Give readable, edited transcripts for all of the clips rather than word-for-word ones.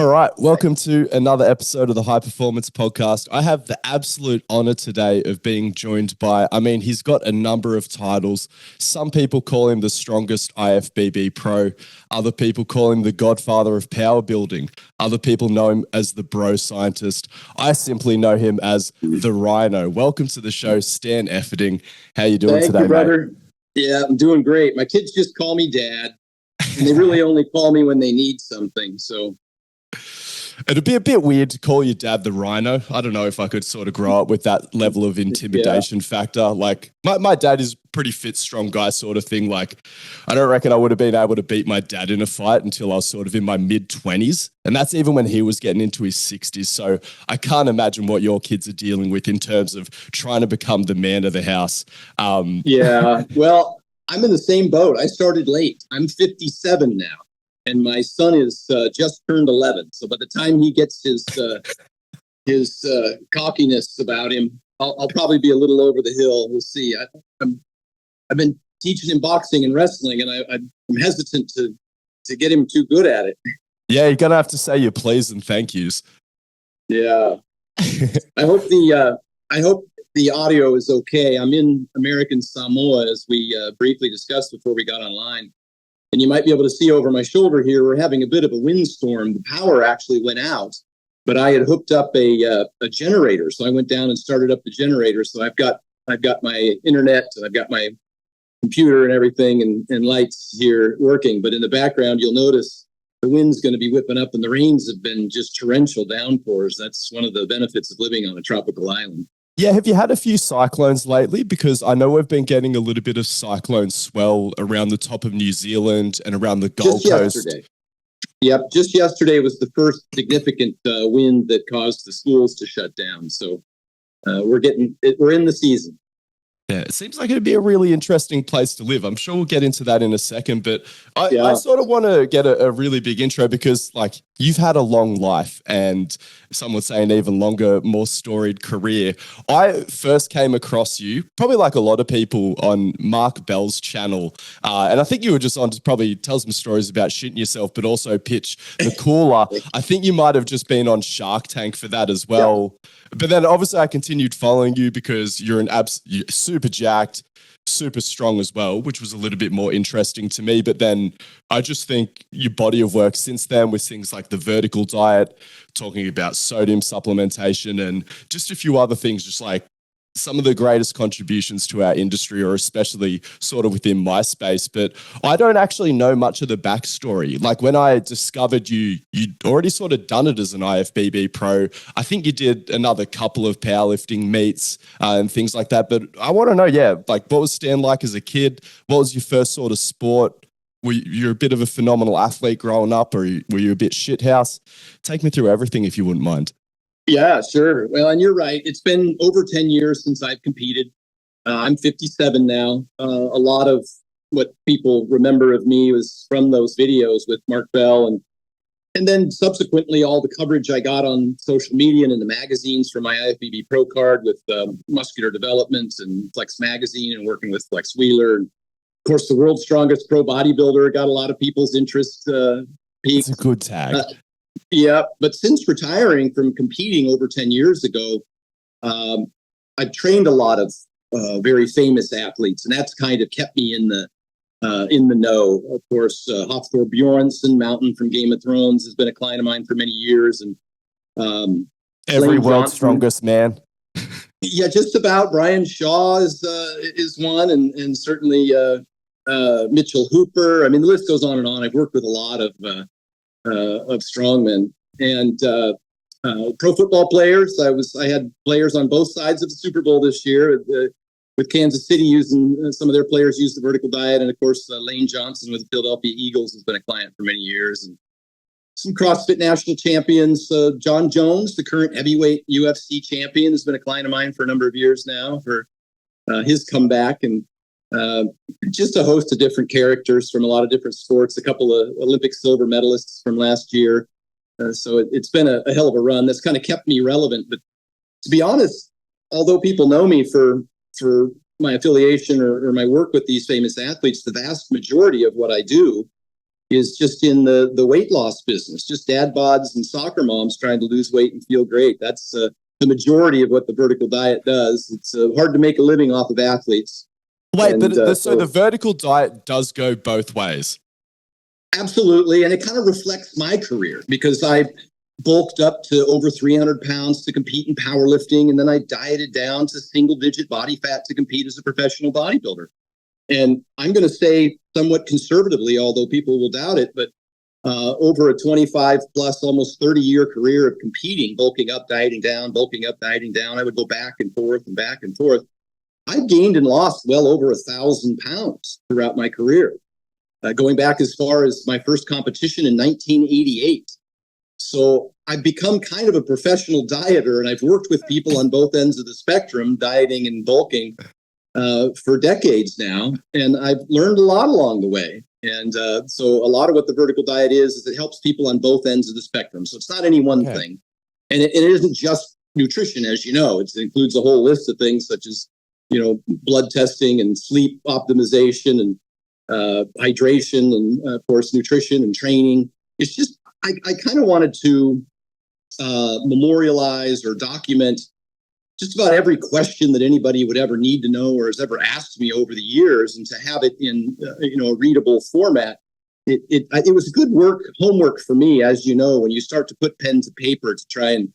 All right, welcome to another episode of the High Performance Podcast. I have the absolute honor today of being joined by, he's got a number of titles. Some people call him the strongest IFBB pro. Other people call him the godfather of power building. Other people know him as the bro scientist. I simply know him as the Rhino. Welcome to the show, Stan Efferding. How you doing today, you, brother? Mate? Yeah, I'm doing great. My kids just call me Dad, and they really only call me when they need something, so... It'd be a bit weird to call your dad the Rhino. I don't know if I could sort of grow up with that level of intimidation factor. Like, my dad is a pretty fit, strong guy sort of thing. Like, I don't reckon I would have been able to beat my dad in a fight until I was sort of in my mid-20s. And that's even when he was getting into his 60s. So I can't imagine what your kids are dealing with in terms of trying to become the man of the house. Yeah, well, I'm in the same boat. I started late. I'm 57 now. And my son is just turned 11. So by the time he gets his cockiness about him, I'll probably be a little over the hill. We'll see. I've been teaching him boxing and wrestling, and I'm hesitant to get him too good at it. Yeah, you're gonna have to say your please and thank yous. Yeah, I hope the audio is okay. I'm in American Samoa, as we briefly discussed before we got online. And you might be able to see over my shoulder here, we're having a bit of a windstorm. The power actually went out, but I had hooked up a generator. So I went down and started up the generator. So I've got my internet, I've got my computer and everything and lights here working. But in the background, you'll notice the wind's going to be whipping up and the rains have been just torrential downpours. That's one of the benefits of living on a tropical island. Yeah, have you had a few cyclones lately? Because I know we've been getting a little bit of cyclone swell around the top of New Zealand and around the Gold Coast. Yesterday. Yep, just yesterday was the first significant wind that caused the schools to shut down. So we're in the season. Yeah, it seems like it'd be a really interesting place to live. I'm sure we'll get into that in a second, but I sort of want to get a really big intro because, like, you've had a long life and some would say an even longer, more storied career. I first came across you, probably like a lot of people, on Mark Bell's channel. And I think you were just on to probably tell some stories about shitting yourself, but also pitch the cooler. I think you might have just been on Shark Tank for that as well. Yeah. But then obviously I continued following you because you're you're super jacked, super strong as well, which was a little bit more interesting to me. But then I just think your body of work since then with things like the vertical diet, talking about sodium supplementation and just a few other things, just like some of the greatest contributions to our industry, or especially sort of within my space. But I don't actually know much of the backstory. Like when I discovered you'd already sort of done it as an IFBB pro. I think you did another couple of powerlifting meets and things like that. But I want to know, like what was Stan like as a kid? What was your first sort of sport? Were you a bit of a phenomenal athlete growing up, or were you a bit shithouse? Take me through everything if you wouldn't mind. Yeah, sure. Well, and you're right. It's been over 10 years since I've competed. I'm 57 now. A lot of what people remember of me was from those videos with Mark Bell. And then subsequently, all the coverage I got on social media and in the magazines for my IFBB Pro card with Muscular Development and Flex Magazine and working with Flex Wheeler. And of course, the world's strongest pro bodybuilder got a lot of people's interest peaked. It's a good tag. Yeah, but since retiring from competing over 10 years ago, I've trained a lot of very famous athletes, and that's kind of kept me in the know. Of course, Hafthor Bjornsson, Mountain from Game of Thrones, has been a client of mine for many years, and every world's strongest man. Yeah, just about. Brian Shaw is one, and certainly Mitchell Hooper. I mean, the list goes on and on. I've worked with a lot of strongmen and pro football players. I had players on both sides of the Super Bowl this year with Kansas City using some of their players use the vertical diet. And of course, Lane Johnson with the Philadelphia Eagles has been a client for many years. And some CrossFit national champions. John Jones, the current heavyweight UFC champion, has been a client of mine for a number of years now for his comeback. And just a host of different characters from a lot of different sports, a couple of Olympic silver medalists from last year. So it's been a hell of a run that's kind of kept me relevant. But to be honest, although people know me for my affiliation or my work with these famous athletes, the vast majority of what I do is just in the weight loss business, just dad bods and soccer moms trying to lose weight and feel great. That's the majority of what the vertical diet does. It's hard to make a living off of athletes. Wait, so the vertical diet does go both ways? Absolutely. And it kind of reflects my career because I bulked up to over 300 pounds to compete in powerlifting. And then I dieted down to single digit body fat to compete as a professional bodybuilder. And I'm going to say somewhat conservatively, although people will doubt it, but over a 25 plus, almost 30-year career of competing, bulking up, dieting down, bulking up, dieting down, I would go back and forth and back and forth. I've gained and lost well over 1,000 pounds throughout my career, going back as far as my first competition in 1988. So I've become kind of a professional dieter, and I've worked with people on both ends of the spectrum, dieting and bulking, for decades now. And I've learned a lot along the way. And so a lot of what the vertical diet is it helps people on both ends of the spectrum. So it's not any one thing. And it isn't just nutrition, as you know. It includes a whole list of things such as, blood testing and sleep optimization and hydration and, of course, nutrition and training. It's just, I kind of wanted to memorialize or document just about every question that anybody would ever need to know or has ever asked me over the years, and to have it in a readable format. It was good homework for me, as you know, when you start to put pen to paper to try and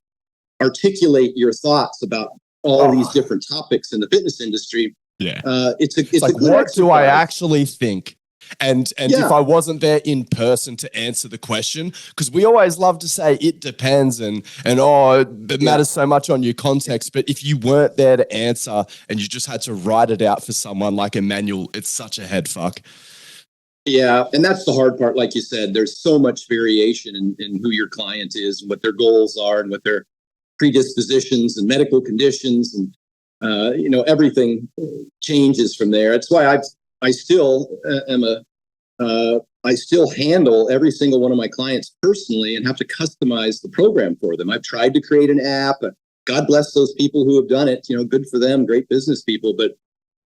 articulate your thoughts about all these different topics in the fitness industry. Yeah, it's a like, good what exercise. do I actually think? And if I wasn't there in person to answer the question, because we always love to say it depends and it matters so much on your context. But if you weren't there to answer and you just had to write it out for someone like a manual, it's such a head fuck. Yeah, and that's the hard part. Like you said, there's so much variation in who your client is and what their goals are and what their predispositions and medical conditions and everything changes from there. That's why I still I still handle every single one of my clients personally and have to customize the program for them. I've tried to create an app. God bless those people who have done it. Good for them, great business people. But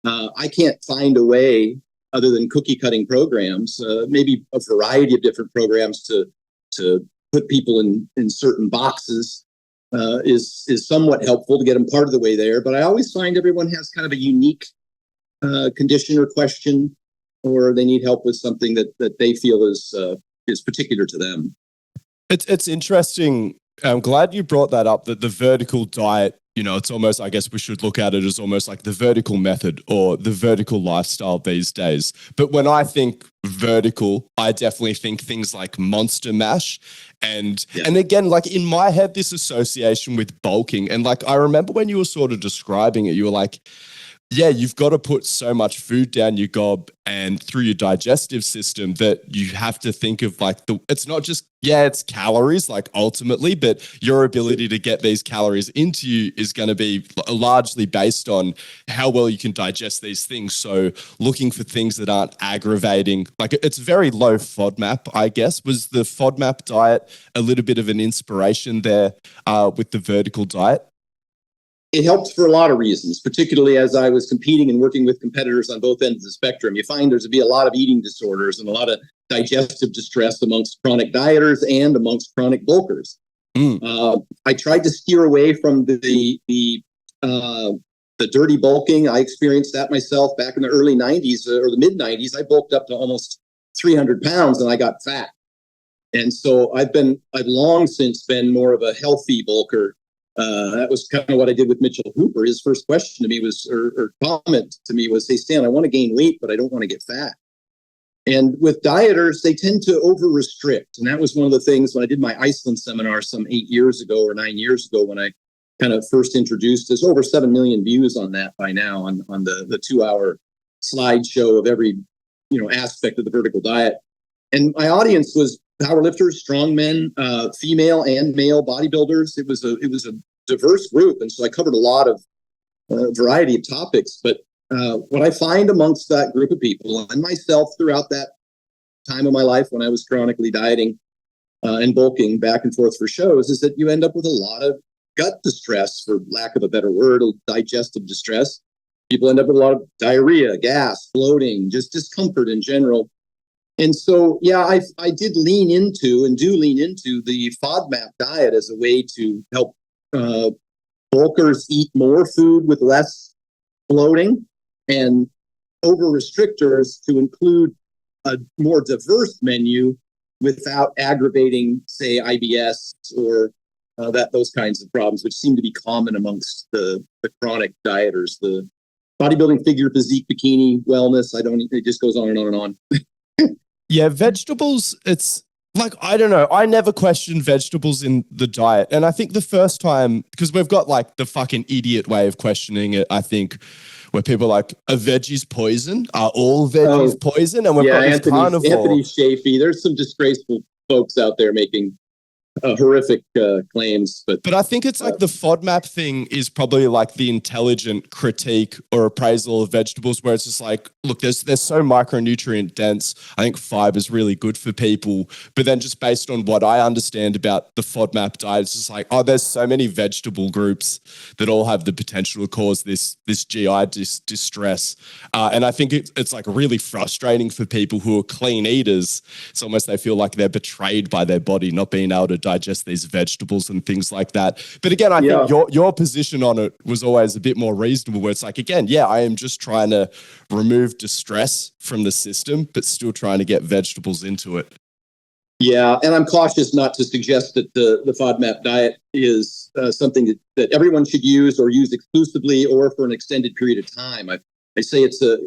I can't find a way other than cookie cutting programs, maybe a variety of different programs to put people in certain boxes is somewhat helpful to get them part of the way there. But I always find everyone has kind of a unique condition or question, or they need help with something that they feel is particular to them. It's interesting. I'm glad you brought that up, that the vertical diet, it's almost, I guess we should look at it as almost like the vertical method or the vertical lifestyle these days. But when I think vertical, I definitely think things like Monster Mash. And again, like in my head, this association with bulking. And like, I remember when you were sort of describing it, you were like, yeah, you've got to put so much food down your gob and through your digestive system that you have to think of like it's not just, it's calories like ultimately, but your ability to get these calories into you is going to be largely based on how well you can digest these things. So looking for things that aren't aggravating, like it's very low FODMAP, I guess. Was the FODMAP diet a little bit of an inspiration there with the vertical diet? It helped for a lot of reasons, particularly as I was competing and working with competitors on both ends of the spectrum. You find there's to be a lot of eating disorders and a lot of digestive distress amongst chronic dieters and amongst chronic bulkers. I tried to steer away from the dirty bulking. I experienced that myself back in the early 90s or the mid 90s. I bulked up to almost 300 pounds and I got fat. And so I've long since been more of a healthy bulker. That was kind of what I did with Mitchell Hooper. His first question to me was, or comment to me was, "Hey, Stan, I want to gain weight, but I don't want to get fat." And with dieters, they tend to over-restrict. And that was one of the things when I did my Iceland seminar some 8 years ago or 9 years ago, when I kind of first introduced. There's over 7 million views on that by now on the 2-hour slideshow of every aspect of the vertical diet. And my audience was powerlifters, strongmen, female and male bodybuilders. It was a diverse group, and so I covered a lot of variety of topics. But what I find amongst that group of people and myself throughout that time of my life when I was chronically dieting and bulking back and forth for shows is that you end up with a lot of gut distress, for lack of a better word, digestive distress. People end up with a lot of diarrhea, gas, bloating, just discomfort in general. And so, I did lean into and do lean into the FODMAP diet as a way to help bulkers eat more food with less bloating, and over restrictors to include a more diverse menu without aggravating, say, IBS or those kinds of problems, which seem to be common amongst the chronic dieters, the bodybuilding, figure, physique, bikini, wellness. It just goes on and on and on. Yeah, vegetables, it's like, I don't know. I never questioned vegetables in the diet. And I think the first time, because we've got like the fucking idiot way of questioning it, I think, where people are like, are veggies poison? Are all veggies poison? And we've got this carnivore. Anthony Shafee. There's some disgraceful folks out there making horrific claims, but I think it's like the FODMAP thing is probably like the intelligent critique or appraisal of vegetables, where it's just like, look, they're so micronutrient dense. I think fiber is really good for people, but then just based on what I understand about the FODMAP diet, it's just like, oh, there's so many vegetable groups that all have the potential to cause this GI distress, and I think it's like really frustrating for people who are clean eaters. It's almost they feel like they're betrayed by their body not being able to digest these vegetables and things like that. But again, I think your position on it was always a bit more reasonable, where it's like, again, I am just trying to remove distress from the system, but still trying to get vegetables into it. Yeah, and I'm cautious not to suggest that the FODMAP diet is something that everyone should use or use exclusively or for an extended period of time. I say it's a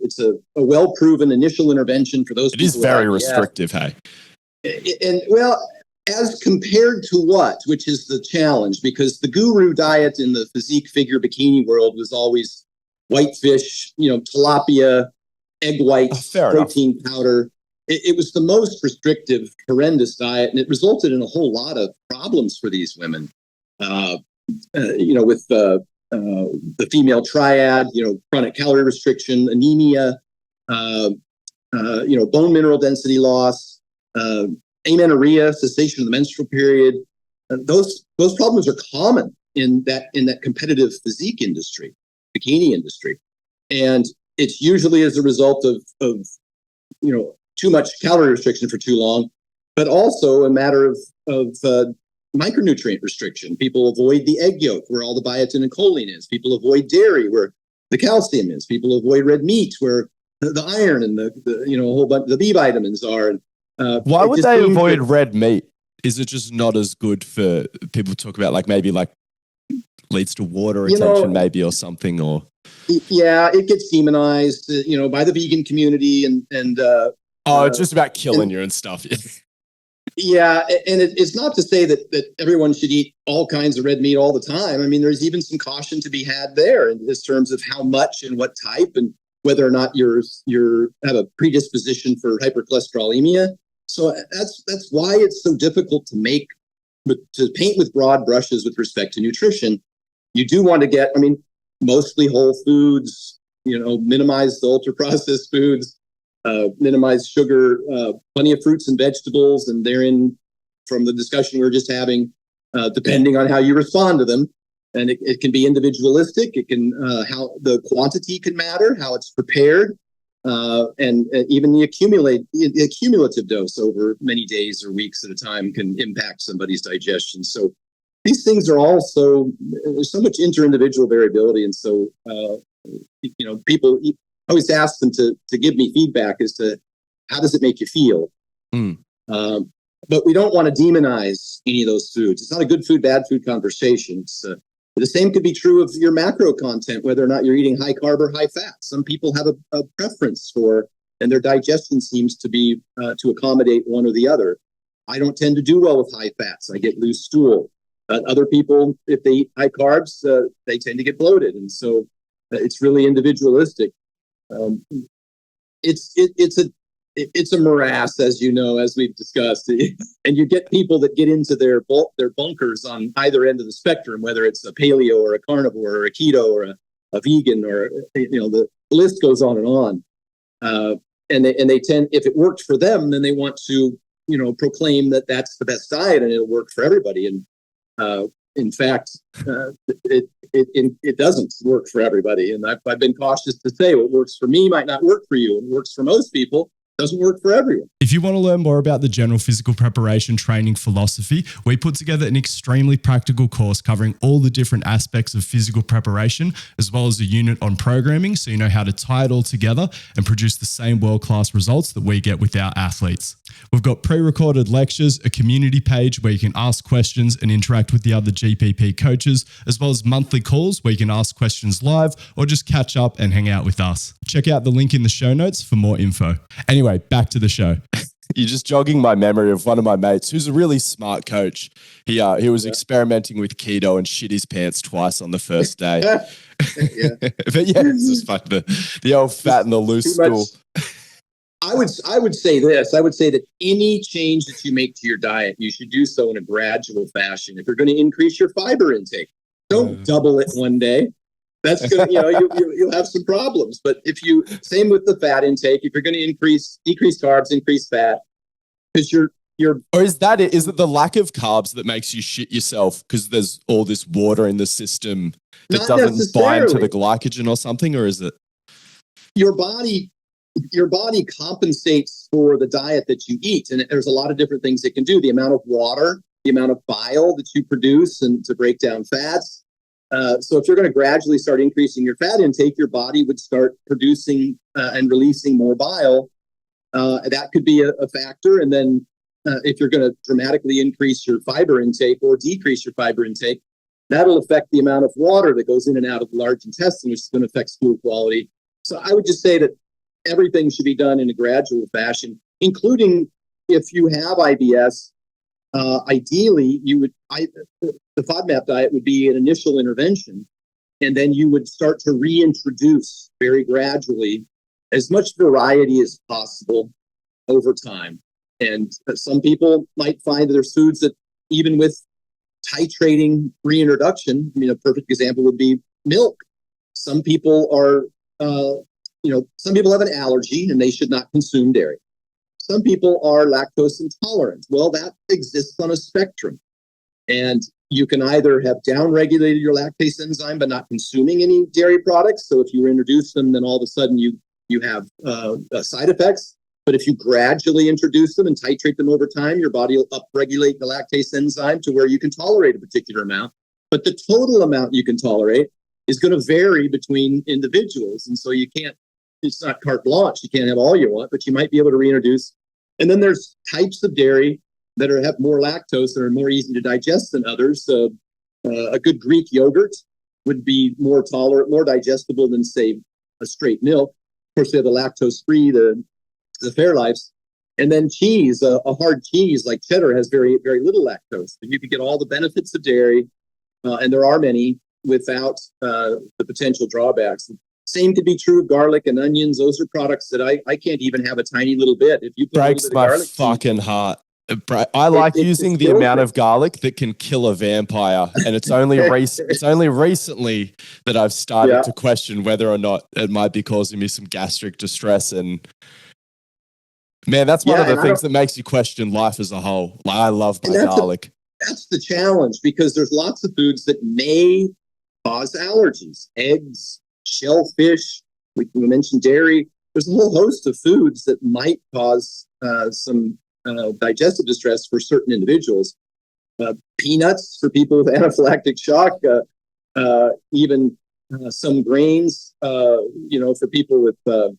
well-proven initial intervention for those people. It is very restrictive, hey? And as compared to what, which is the challenge, because the guru diet in the physique, figure, bikini world was always white fish, tilapia, egg whites, protein powder. It was the most restrictive, horrendous diet, and it resulted in a whole lot of problems for these women. With the female triad, chronic calorie restriction, anemia, bone mineral density loss, amenorrhea, cessation of the menstrual period. Those problems are common in that competitive physique industry, bikini industry, and it's usually as a result of too much calorie restriction for too long, but also a matter of micronutrient restriction. People avoid the egg yolk, where all the biotin and choline is. People avoid dairy, where the calcium is. People avoid red meat, where the iron and the a whole bunch of the B vitamins are. Why would they avoid red meat? Is it just not as good for people to talk about, like maybe like leads to water retention, maybe, or something? Or it gets demonized, by the vegan community and it's just about killing you and stuff. Yeah, and it's not to say that everyone should eat all kinds of red meat all the time. I mean, there's even some caution to be had there in terms of how much and what type, and whether or not you have a predisposition for hypercholesterolemia. So that's why it's so difficult to paint with broad brushes with respect to nutrition. You do want to get, mostly whole foods, minimize the ultra processed foods, minimize sugar, plenty of fruits and vegetables, and therein, from the discussion we were just having, depending on how you respond to them. And it can be individualistic. It can how the quantity can matter, how it's prepared, and even the accumulative dose over many days or weeks at a time can impact somebody's digestion. So these things are also, there's so much inter-individual variability, and so people I always ask them to give me feedback as to how does it make you feel. But we don't want to demonize any of those foods. It's not a good food, bad food conversation. It's the same could be true of your macro content, whether or not you're eating high carb or high fat. Some people have a preference for, and their digestion seems to be to accommodate one or the other. I don't tend to do well with high fats. I get loose stool. Other people, if they eat high carbs, they tend to get bloated. And so it's really individualistic. It's a morass, as you know, as we've discussed, and you get people that get into their bunkers on either end of the spectrum, whether it's a paleo or a carnivore or a keto or a vegan, or the list goes on and on. And they tend, if it worked for them, then they want to proclaim that that's the best diet and it'll work for everybody. And in fact, it doesn't work for everybody. And I've been cautious to say what works for me might not work for you, and works for most people doesn't work for everyone. If you want to learn more about the general physical preparation training philosophy, we put together an extremely practical course covering all the different aspects of physical preparation, as well as a unit on programming, so you know how to tie it all together and produce the same world-class results that we get with our athletes. We've got pre-recorded lectures, a community page where you can ask questions and interact with the other GPP coaches, as well as monthly calls where you can ask questions live or just catch up and hang out with us. Check out the link in the show notes for more info. Anyway, back to the show. You're just jogging my memory of one of my mates who's a really smart coach. He was experimenting with keto and shit his pants twice on the first day. But yeah, it's just like the old fat and the loose school. I would say this. I would say that any change that you make to your diet, you should do so in a gradual fashion. If you're going to increase your fiber intake, don't double it one day. That's going to, you'll have some problems. But same with the fat intake, if you're going to decrease carbs, increase fat, because or is that it? Is it the lack of carbs that makes you shit yourself because there's all this water in the system that doesn't bind to the glycogen or something? Or is it your body compensates for the diet that you eat? And there's a lot of different things it can do. The amount of water, the amount of bile that you produce and to break down fats. So if you're going to gradually start increasing your fat intake, your body would start producing and releasing more bile. That could be a factor. And then if you're going to dramatically increase your fiber intake or decrease your fiber intake, that'll affect the amount of water that goes in and out of the large intestine, which is going to affect stool quality. So I would just say that everything should be done in a gradual fashion, including if you have IBS. Ideally, the FODMAP diet would be an initial intervention, and then you would start to reintroduce very gradually as much variety as possible over time. And some people might find that there's foods that even with titrating reintroduction, a perfect example would be milk. Some people some people have an allergy and they should not consume dairy. Some people are lactose intolerant. Well, that exists on a spectrum. And you can either have downregulated your lactase enzyme by not consuming any dairy products. So if you introduce them, then all of a sudden you have side effects. But if you gradually introduce them and titrate them over time, your body will upregulate the lactase enzyme to where you can tolerate a particular amount. But the total amount you can tolerate is going to vary between individuals. And so it's not carte blanche. You can't have all you want, but you might be able to reintroduce. And then there's types of dairy that have more lactose that are more easy to digest than others. A good Greek yogurt would be more tolerant, more digestible than, say, a straight milk. Of course, they have the lactose-free, the Fairlifes. And then cheese, a hard cheese like cheddar has very, very little lactose. But you can get all the benefits of dairy, and there are many, without the potential drawbacks. Same could be true of garlic and onions. Those are products that I can't even have a tiny little bit. If you put breaks my fucking heart. I like using the amount of garlic that can kill a vampire, and it's only recently that I've started to question whether or not it might be causing me some gastric distress. And man, that's one of the things that makes you question life as a whole. Like, I love my garlic. That's the challenge, because there's lots of foods that may cause allergies. Eggs, shellfish, we mentioned dairy. There's a whole host of foods that might cause some digestive distress for certain individuals. Peanuts for people with anaphylactic shock, even some grains, for people with that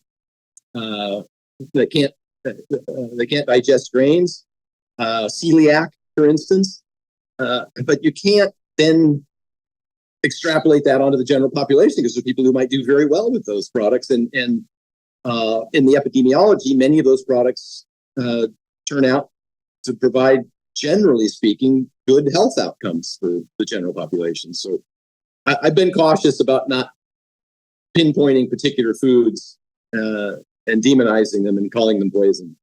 can't digest grains, celiac, for instance. But you can't then extrapolate that onto the general population, because there are people who might do very well with those products. And in the epidemiology, many of those products turn out to provide, generally speaking, good health outcomes for the general population. So I've been cautious about not pinpointing particular foods and demonizing them and calling them poison.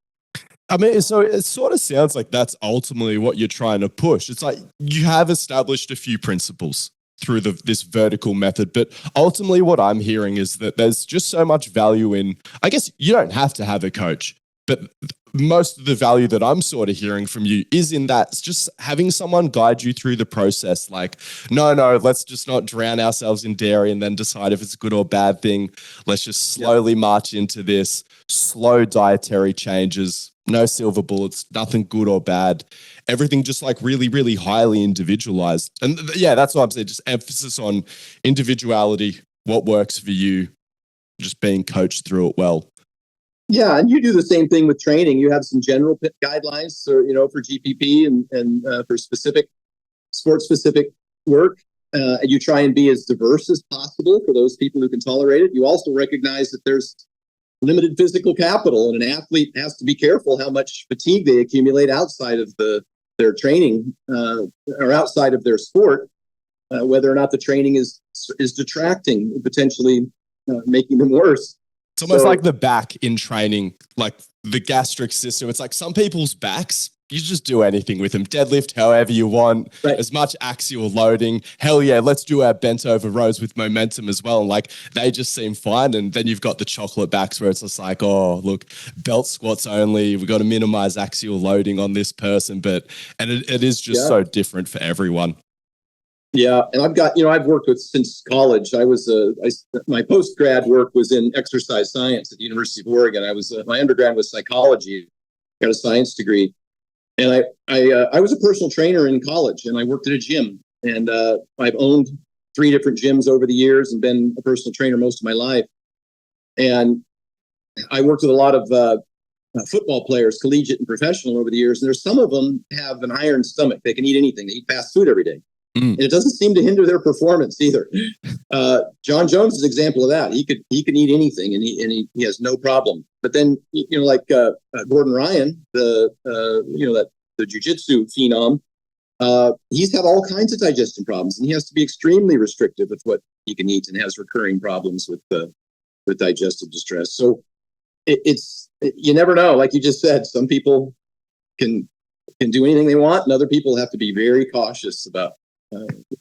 I mean, so it sort of sounds like that's ultimately what you're trying to push. It's like you have established a few principles through this vertical method, but ultimately what I'm hearing is that there's just so much value in, I guess you don't have to have a coach, but most of the value that I'm sort of hearing from you is in that it's just having someone guide you through the process. Like, no, let's just not drown ourselves in dairy and then decide if it's a good or bad thing. Let's just slowly march into this, slow dietary changes, no silver bullets, nothing good or bad. Everything just like really, really highly individualized. And yeah, that's what I'm saying. Just emphasis on individuality, what works for you, just being coached through it well. Yeah, and you do the same thing with training. You have some general guidelines, or for GPP and for specific sport-specific work. And you try and be as diverse as possible for those people who can tolerate it. You also recognize that there's limited physical capital, and an athlete has to be careful how much fatigue they accumulate outside of their training or outside of their sport, whether or not the training is detracting, potentially making them worse. It's almost like the back in training, like the gastric system. It's like some people's backs, you just do anything with them. Deadlift however you want, right. As much axial loading. Hell yeah, let's do our bent over rows with momentum as well. And like they just seem fine. And then you've got the chocolate backs where it's just like, oh, look, belt squats only. We've got to minimize axial loading on this person. And it is just so different for everyone. Yeah, and I've worked with since college. My post-grad work was in exercise science at the University of Oregon. My undergrad was psychology, got a science degree, and I was a personal trainer in college, and I worked at a gym, and I've owned 3 different gyms over the years and been a personal trainer most of my life. And I worked with a lot of football players, collegiate and professional, over the years, and there's some of them have an iron stomach. They can eat anything. They eat fast food every day. And it doesn't seem to hinder their performance either. John Jones is an example of that. He can eat anything, and he has no problem. But then like Gordon Ryan, the jiu-jitsu phenom, he's had all kinds of digestion problems, and he has to be extremely restrictive with what he can eat, and has recurring problems with digestive distress. So it's you never know. Like you just said, some people can do anything they want, and other people have to be very cautious about.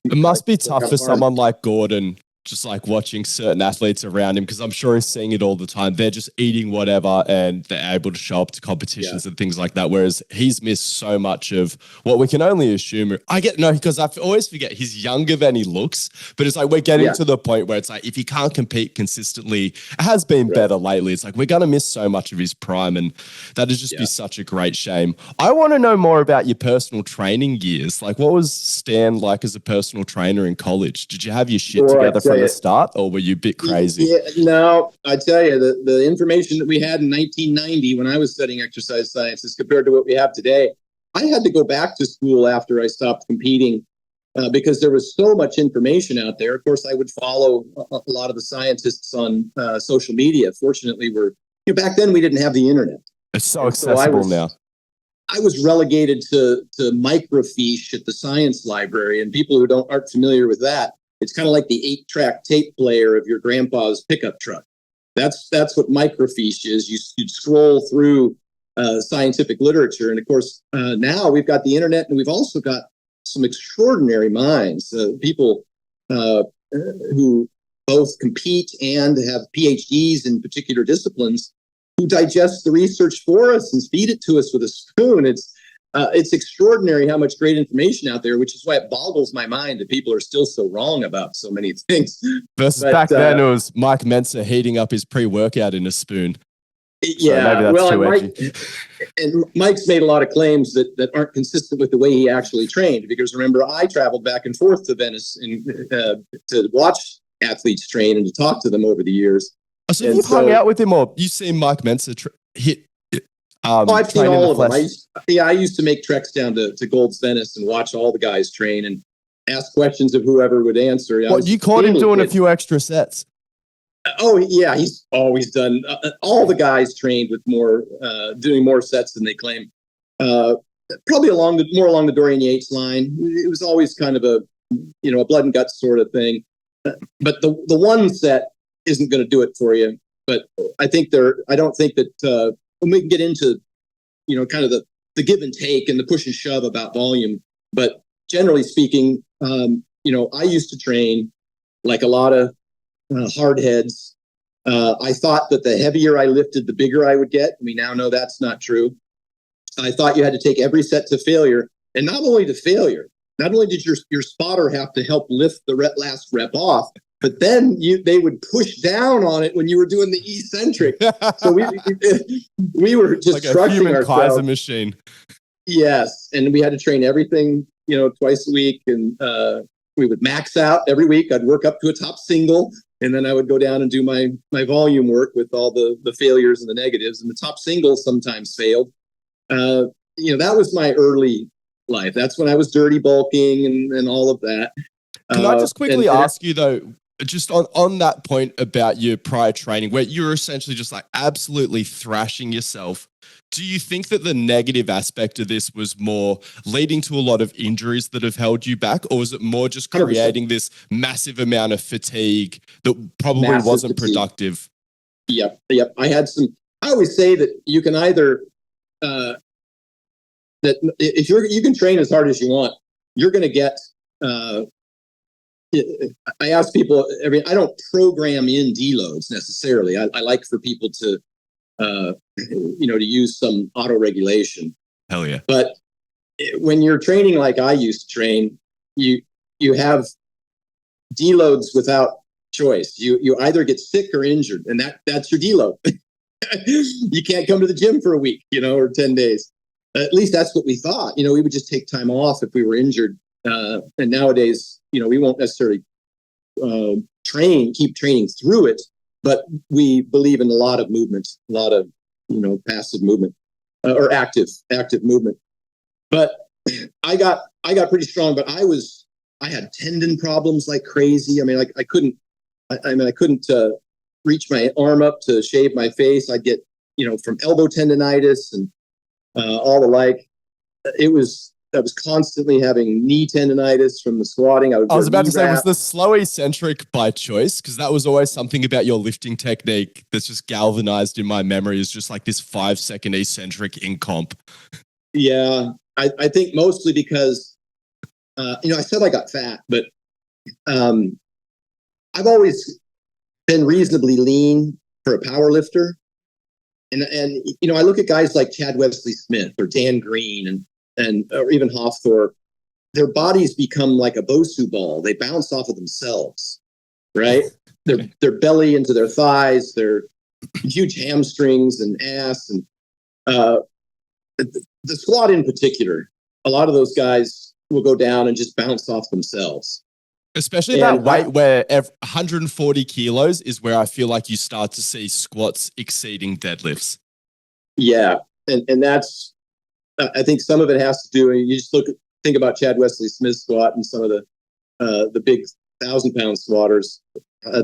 It must be tough for someone like Gordon, just like watching certain athletes around him, because I'm sure he's seeing it all the time. They're just eating whatever and they're able to show up to competitions and things like that. Whereas he's missed so much of what we can only assume. Because I always forget he's younger than he looks, but it's like we're getting to the point where it's like if he can't compete consistently, it has been better lately. It's like we're going to miss so much of his prime, and that would just be such a great shame. I want to know more about your personal training years. Like, what was Stan like as a personal trainer in college? Did you have your shit together from the start, or were you a bit crazy? Yeah, no, I tell you, the information that we had in 1990 when I was studying exercise sciences compared to what we have today, I had to go back to school after I stopped competing because there was so much information out there. Of course, I would follow a lot of the scientists on social media. Fortunately, back then we didn't have the internet. It's so accessible now. I was relegated to microfiche at the science library, and people who aren't familiar with that, it's kind of like the 8-track tape player of your grandpa's pickup truck. That's what microfiche is. You'd scroll through scientific literature. And of course, now we've got the internet, and we've also got some extraordinary minds, people who both compete and have PhDs in particular disciplines, who digest the research for us and feed it to us with a spoon. It's extraordinary how much great information out there, which is why it boggles my mind that people are still so wrong about so many things. Versus back then, it was Mike Mensa heating up his pre-workout in a spoon. Yeah, and Mike's made a lot of claims that aren't consistent with the way he actually trained. Because remember, I traveled back and forth to Venice to watch athletes train and to talk to them over the years. So you've hung out with him, or you've seen Mike Mensa hit? I've seen all of them. I used to make treks down to Gold's Venice and watch all the guys train and ask questions of whoever would answer. You caught him doing a few extra sets. Oh yeah, he's always done. All the guys trained with doing more sets than they claim. Probably more along the Dorian Yates line. It was always kind of a blood and guts sort of thing. But the one set isn't going to do it for you. But I don't think that. And we can get into, kind of the give and take and the push and shove about volume. But generally speaking, I used to train like a lot of hard heads. I thought that the heavier I lifted, the bigger I would get. We now know that's not true. I thought you had to take every set to failure. And not only to failure, not only did your spotter have to help lift the last rep off, but then they would push down on it when you were doing the eccentric. So we were just like crushing a human ourselves. Kaiser machine. Yes, and we had to train everything, twice a week, and we would max out every week. I'd work up to a top single, and then I would go down and do my volume work with all the failures and the negatives. And the top single sometimes failed. That was my early life. That's when I was dirty bulking and all of that. Can I just quickly ask you though, just on that point about your prior training, where you're essentially just like absolutely thrashing yourself, do you think that the negative aspect of this was more leading to a lot of injuries that have held you back, or was it more just creating 100%. This massive amount of fatigue that probably wasn't productive? Yep. I always say that you can either, that if you can train as hard as you want, you're going to get, I ask people, I don't program in deloads necessarily. I like for people to, to use some auto regulation. Hell yeah. But when you're training like I used to train, you have deloads without choice. You either get sick or injured, and that's your deload. You can't come to the gym for a week, or 10 days. At least that's what we thought. We would just take time off if we were injured. And nowadays, we won't necessarily keep training through it, but we believe in a lot of movement, a lot of, passive movement or active movement. But I got pretty strong, but I had tendon problems like crazy. I couldn't reach my arm up to shave my face. I'd get, from elbow tendonitis and all the like. I was constantly having knee tendonitis from the squatting. I was about to say, was the slow eccentric by choice? Because that was always something about your lifting technique that's just galvanized in my memory, is just like this 5-second eccentric in comp. Yeah, I think mostly because, I said I got fat, but I've always been reasonably lean for a power lifter. And I look at guys like Chad Wesley Smith or Dan Green or even Hofthorpe. Their bodies become like a Bosu ball. They bounce off of themselves, right? Their belly into their thighs, their huge hamstrings and ass. And the squat in particular, a lot of those guys will go down and just bounce off themselves. Especially that weight where 140 kilos is where I feel like you start to see squats exceeding deadlifts. Yeah. And that's, I think some of it has to do, you just think about Chad Wesley Smith's squat and some of the big 1,000-pound squatters.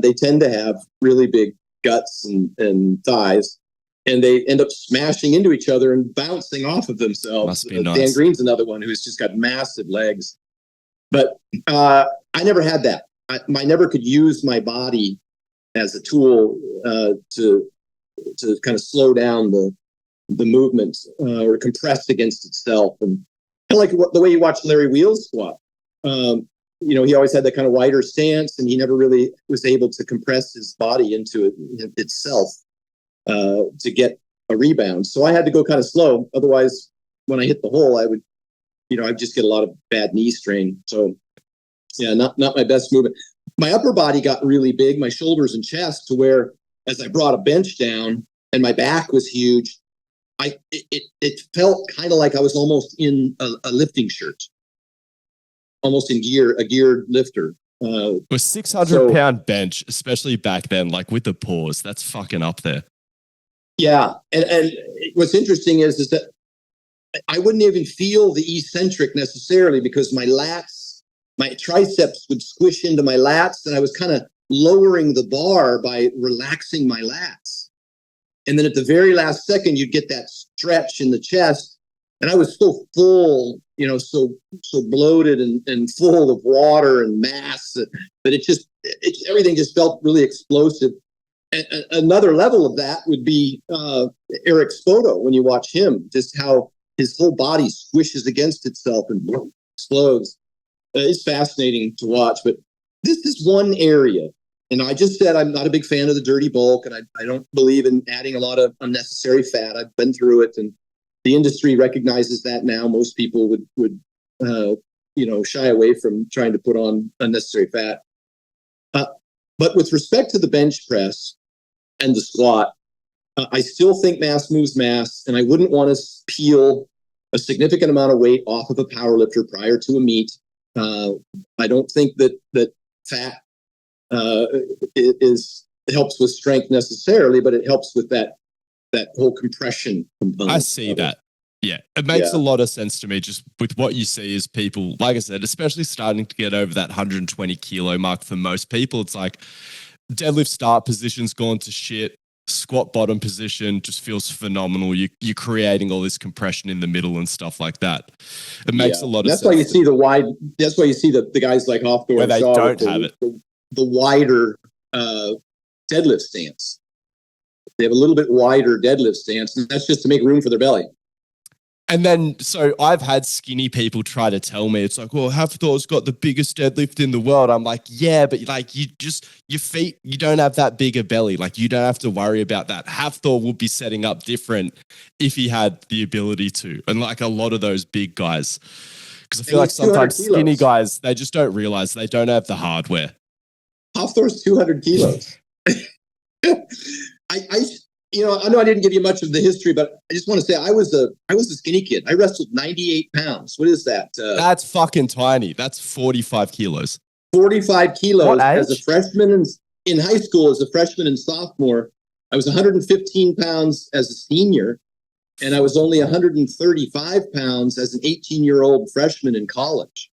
They tend to have really big guts and thighs, and they end up smashing into each other and bouncing off of themselves. Must be nice. Dan Green's another one who's just got massive legs. But I never had that. I never could use my body as a tool to kind of slow down the movement or compress against itself. And like the way you watch Larry Wheels squat, he always had that kind of wider stance, and he never really was able to compress his body into itself to get a rebound. So I had to go kind of slow. Otherwise, when I hit the hole, I'd just get a lot of bad knee strain. So yeah, not my best movement. My upper body got really big, my shoulders and chest, to where as I brought a bench down and my back was huge, it felt kind of like I was almost in a lifting shirt, almost in a geared lifter. With 600-pound bench, especially back then, like with the pause, that's fucking up there. Yeah, and what's interesting is that I wouldn't even feel the eccentric necessarily, because my lats, my triceps would squish into my lats, and I was kind of lowering the bar by relaxing my lats. And then at the very last second, you'd get that stretch in the chest. And I was so full, so bloated and full of water and mass that everything just felt really explosive. And another level of that would be Eric Spoto, when you watch him, just how his whole body squishes against itself and explodes. It's fascinating to watch. But this is one area. And I just said I'm not a big fan of the dirty bulk, and I don't believe in adding a lot of unnecessary fat. I've been through it, and the industry recognizes that now. Most people would shy away from trying to put on unnecessary fat. But with respect to the bench press and the squat, I still think mass moves mass, and I wouldn't want to peel a significant amount of weight off of a powerlifter prior to a meet. I don't think that fat helps with strength necessarily, but it helps with that whole compression component. I see that. Yeah, it makes a lot of sense to me just with what you see is people, like I said, especially starting to get over that 120 kilo mark for most people. It's like deadlift start position's gone to shit. Squat bottom position just feels phenomenal. You're creating all this compression in the middle and stuff like that. It makes a lot of sense. That's why you see the wide, that's why you see the guys like Hofdorf where they don't have it. The wider deadlift stance. They have a little bit wider deadlift stance, and that's just to make room for their belly. And then, so I've had skinny people try to tell me, it's like, well, Hafthor's got the biggest deadlift in the world. I'm like, yeah, but like your feet, you don't have that bigger belly. Like you don't have to worry about that. Hafthor would be setting up different if he had the ability to. And like a lot of those big guys, because I feel like sometimes skinny guys, they just don't realize they don't have the hardware. Hafthor's 200 kilos. I know I didn't give you much of the history, but I just want to say I was a skinny kid. I wrestled 98 pounds. What is that? That's fucking tiny. That's 45 kilos. 45 kilos what age? As a freshman in high school, as a freshman and sophomore. I was 115 pounds as a senior, and I was only 135 pounds as an 18-year-old freshman in college.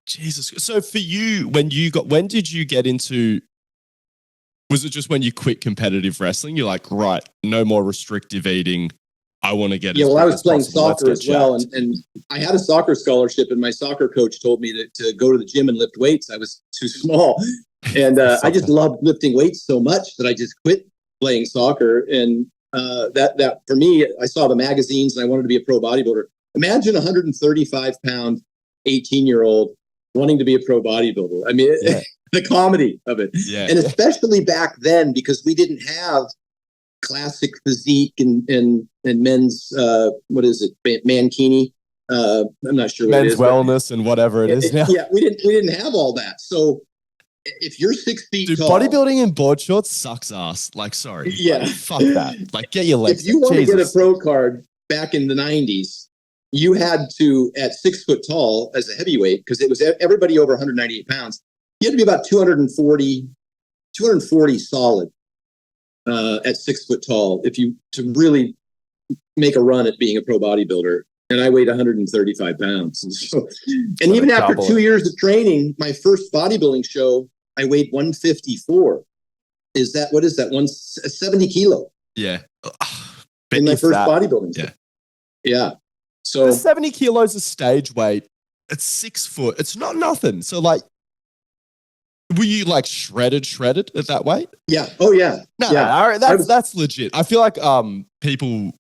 Jesus. So for you, when did you get into? Was it just when you quit competitive wrestling? You're like, right, no more restrictive eating. I want to get I was playing soccer as well, and I had a soccer scholarship, and my soccer coach told me to go to the gym and lift weights. I was too small, and I just loved lifting weights so much that I just quit playing soccer. And that for me, I saw the magazines, and I wanted to be a pro bodybuilder. Imagine a 135-pound 18-year-old wanting to be a pro bodybuilder. I mean. Yeah. The comedy of it. Yeah. And especially back then, because we didn't have classic physique and men's, what is it? Mankini. I'm not sure what it is. Men's wellness and whatever it is now. Yeah, we didn't have all that. So if you're 6 feet tall. Bodybuilding in board shorts sucks ass. Like, sorry. Yeah. Fuck that. Like, get your legs. If you want to get a pro card back in the 90s, you had to, at 6 foot tall as a heavyweight, because it was everybody over 198 pounds. You had to be about 240 solid at 6 foot tall to really make a run at being a pro bodybuilder. And I weighed 135 pounds. And even after 2 years of training, my first bodybuilding show, I weighed 154. What is that? 70 kilo. Yeah. In my first bodybuilding show. Yeah. So 70 kilos of stage weight. It's 6 foot. It's not nothing. So like, were you like shredded at that weight? Yeah. Oh yeah. No, that's legit. I feel like people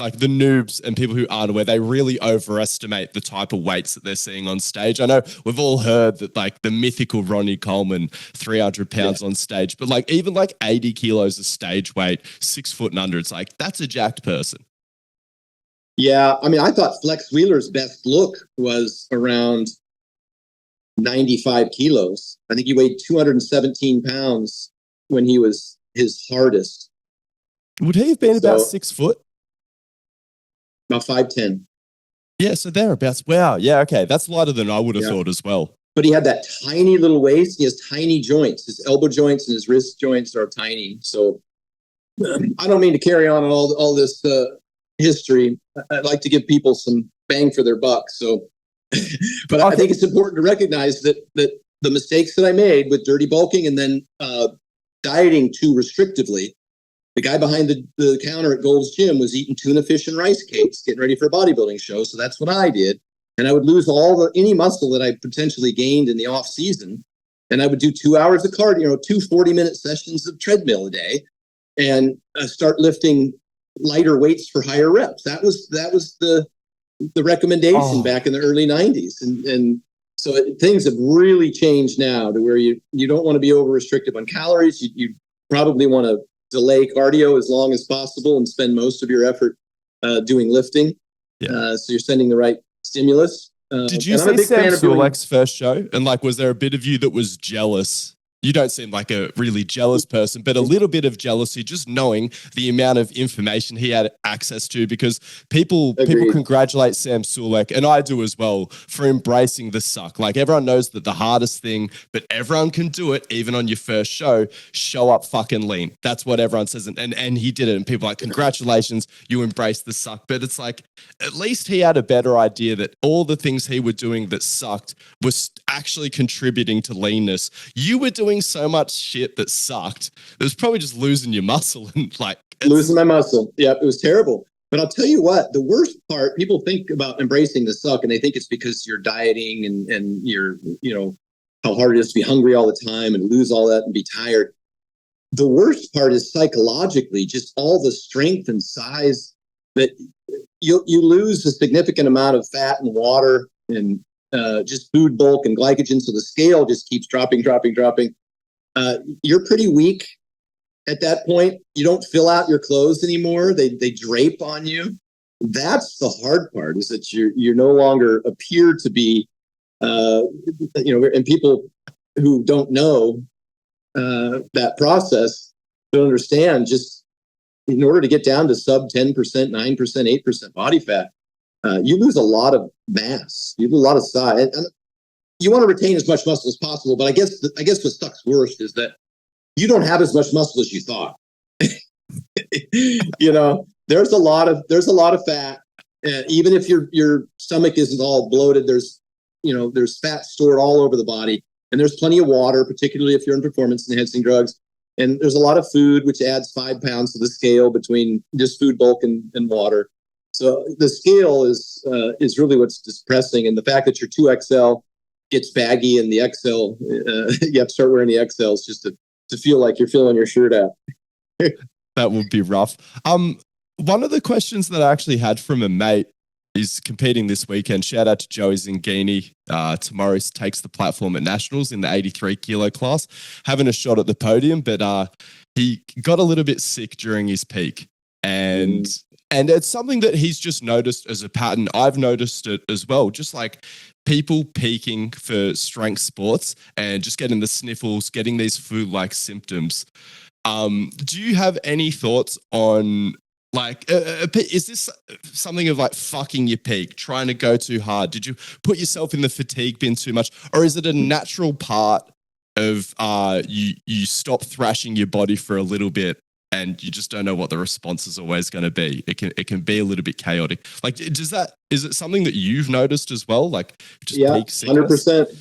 like the noobs and people who aren't aware, they really overestimate the type of weights that they're seeing on stage. I know we've all heard that like the mythical Ronnie Coleman, 300 pounds on stage, but like even like 80 kilos of stage weight, 6 foot and under, it's like that's a jacked person. Yeah. I mean, I thought Flex Wheeler's best look was around 95 kilos. I think he weighed 217 pounds when he was his hardest. Would he have been about 6 foot? About 5'10". Yeah, so thereabouts. Wow. Yeah, okay. That's lighter than I would have thought as well. But he had that tiny little waist. He has tiny joints. His elbow joints and his wrist joints are tiny. So I don't mean to carry on all this history. I'd like to give people some bang for their buck. So but I think it's important to recognize that the mistakes that I made with dirty bulking and then dieting too restrictively. The guy behind the counter at Gold's Gym was eating tuna fish and rice cakes, getting ready for a bodybuilding show. So that's what I did. And I would lose any muscle that I potentially gained in the off season. And I would do 2 hours of cardio, 2 40-minute sessions of treadmill a day, and start lifting lighter weights for higher reps. That was the recommendation back in the early 90s. And so things have really changed now to where you don't want to be over restrictive on calories. You probably want to delay cardio as long as possible and spend most of your effort doing lifting. Yeah. So you're sending the right stimulus. Did you see Sam Sulek's first show? And like, was there a bit of you that was jealous you don't seem like a really jealous person, but a little bit of jealousy just knowing the amount of information he had access to, because people congratulate Sam Sulek, and I do as well, for embracing the suck. Like, everyone knows that the hardest thing, but everyone can do it, even on your first show up fucking lean. That's what everyone says. And he did it, and people are like, congratulations, you embraced the suck. But it's like, at least he had a better idea that all the things he were doing that sucked was actually contributing to leanness. You were doing so much shit that sucked. It was probably just losing your muscle and like losing my muscle. Yeah, it was terrible. But I'll tell you what, the worst part, people think about embracing the suck and they think it's because you're dieting and you're, how hard it is to be hungry all the time and lose all that and be tired. The worst part is psychologically, just all the strength and size that you lose a significant amount of fat and water and just food bulk and glycogen. So the scale just keeps dropping. You're pretty weak at that point. You don't fill out your clothes anymore. They drape on you. That's the hard part, is that you no longer appear to be, and people who don't know that process don't understand, just in order to get down to sub 10%, 9%, 8% body fat, you lose a lot of mass. You lose a lot of size. And you want to retain as much muscle as possible, but I guess what sucks worst is that you don't have as much muscle as you thought. There's a lot of fat. Even if your stomach isn't all bloated, there's fat stored all over the body, and there's plenty of water, particularly if you're on performance enhancing drugs. And there's a lot of food, which adds 5 pounds to the scale between just food bulk and water. So the scale is really what's depressing, and the fact that your 2XL gets baggy and the XL, you have to start wearing the XLs just to feel like you're filling your shirt out. That would be rough. One of the questions that I actually had from a mate is competing this weekend. Shout out to Joey Zingini. Tomorrow takes the platform at Nationals in the 83 kilo class, having a shot at the podium, but he got a little bit sick during his peak. And it's something that he's just noticed as a pattern. I've noticed it as well, just like people peaking for strength sports and just getting the sniffles, getting these flu-like symptoms. Do you have any thoughts on, like, is this something of like fucking your peak, trying to go too hard? Did you put yourself in the fatigue bin too much? Or is it a natural part of you stop thrashing your body for a little bit and you just don't know what the response is always going to be? It can be a little bit chaotic. Like, is it something that you've noticed as well? Like, just peak sickness? 100%.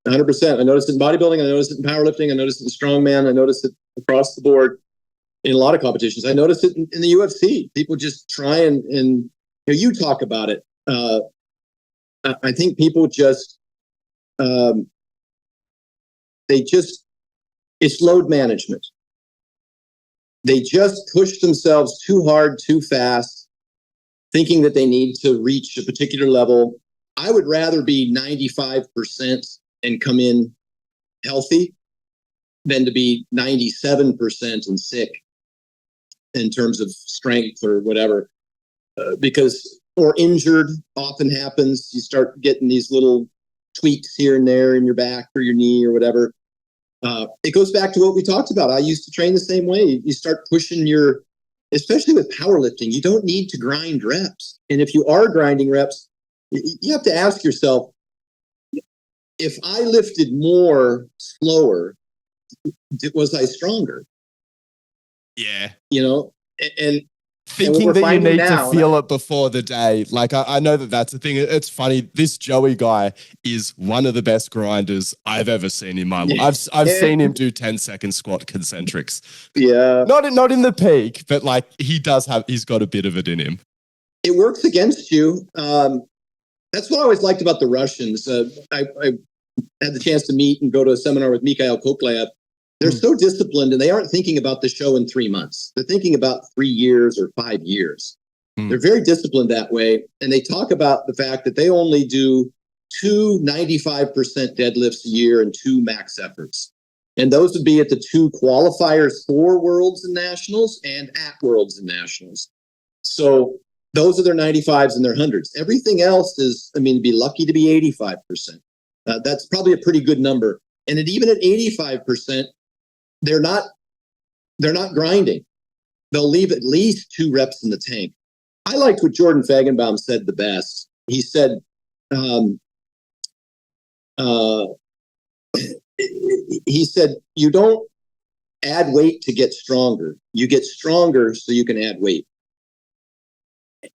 I noticed it in bodybuilding. I noticed it in powerlifting. I noticed it in strongman. I noticed it across the board in a lot of competitions. I noticed it in the UFC. People just try and you talk about it. I think people just, it's load management. They just push themselves too hard, too fast, thinking that they need to reach a particular level. I would rather be 95% and come in healthy than to be 97% and sick in terms of strength or whatever, or injured often happens. You start getting these little tweaks here and there in your back or your knee or whatever. It goes back to what we talked about. I used to train the same way. You start pushing especially with powerlifting, you don't need to grind reps. And if you are grinding reps, you have to ask yourself, if I lifted more slower, was I stronger? Yeah. And thinking that you need to feel it before the day. Like, I know that's the thing. It's funny. This Joey guy is one of the best grinders I've ever seen in my life. I've seen him do 10-second squat concentrics. Yeah. Not in the peak, but like he's got a bit of it in him. It works against you. That's what I always liked about the Russians. I had the chance to meet and go to a seminar with Mikhail Koklev. They're so disciplined, and they aren't thinking about the show in 3 months. They're thinking about 3 years or 5 years. They're very disciplined that way. And they talk about the fact that they only do 2 95% deadlifts a year and 2 max efforts. And those would be at the 2 qualifiers for Worlds and Nationals and at Worlds and Nationals. So those are their 95s and their 100s. Everything else is, be lucky to be 85%. That's probably a pretty good number. And even at 85%, they're not grinding. They'll leave at least 2 reps in the tank. I liked what Jordan Fagenbaum said the best. He said, you don't add weight to get stronger. You get stronger so you can add weight.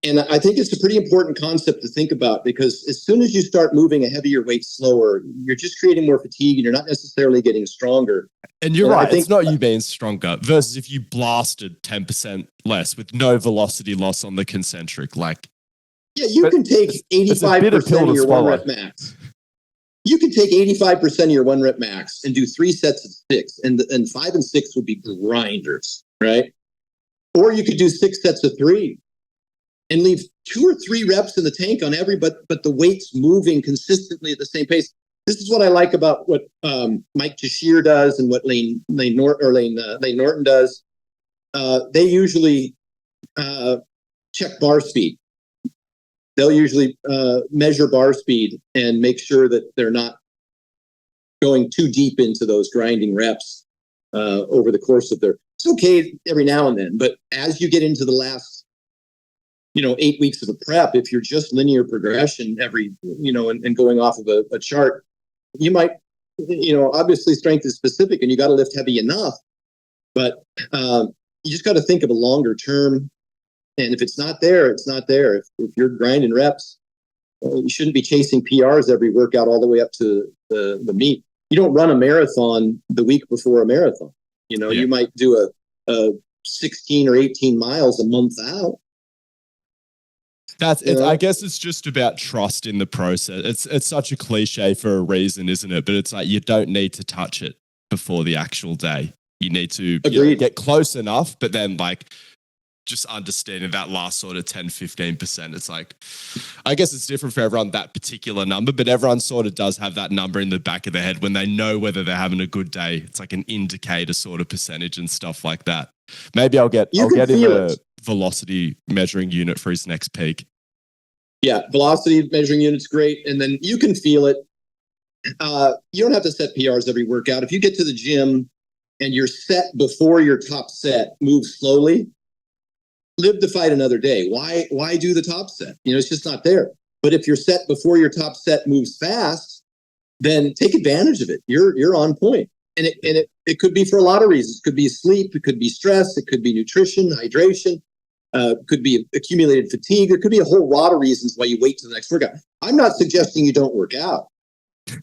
And I think it's a pretty important concept to think about, because as soon as you start moving a heavier weight slower, you're just creating more fatigue and you're not necessarily getting stronger. And you're right. It's not you being stronger versus if you blasted 10% less with no velocity loss on the concentric. Like, yeah, you can take 85% of your 1 rep max. You can take 85% of your 1 rep max and do 3 sets of 6, and 5 and 6 would be grinders, right? Or you could do 6 sets of 3 and leave 2 or 3 reps in the tank on every, but the weight's moving consistently at the same pace. This is what I like about what Mike Tashir does and what Lane Norton does. They usually check bar speed. They'll usually measure bar speed and make sure that they're not going too deep into those grinding reps over the course of their. It's okay every now and then, but as you get into the last 8 weeks of a prep, if you're just linear progression and going off of a chart, you might, obviously strength is specific and you got to lift heavy enough, but you just got to think of a longer term. And if it's not there, it's not there. If you're grinding reps, you shouldn't be chasing PRs every workout all the way up to the meet. You don't run a marathon the week before a marathon. You might do a 16 or 18 miles a month out. I guess it's just about trust in the process. It's such a cliche for a reason, isn't it? But it's like you don't need to touch it before the actual day. You need to get close enough, but then just understanding that last sort of 10, 15%. It's like, I guess it's different for everyone, that particular number, but everyone sort of does have that number in the back of their head when they know whether they're having a good day. It's like an indicator sort of percentage and stuff like that. Maybe I'll get him a velocity measuring unit for his next peak. Yeah, velocity measuring unit's great. And then you can feel it. You don't have to set PRs every workout. If you get to the gym and you're set before your top set, move slowly, live to fight another day. Why do the top set? It's just not there. But if you're set before your top set moves fast, then take advantage of it. You're on point. And it could be for a lot of reasons. It could be sleep, it could be stress, it could be nutrition, hydration, could be accumulated fatigue. There could be a whole lot of reasons why you wait till the next workout. I'm not suggesting you don't work out.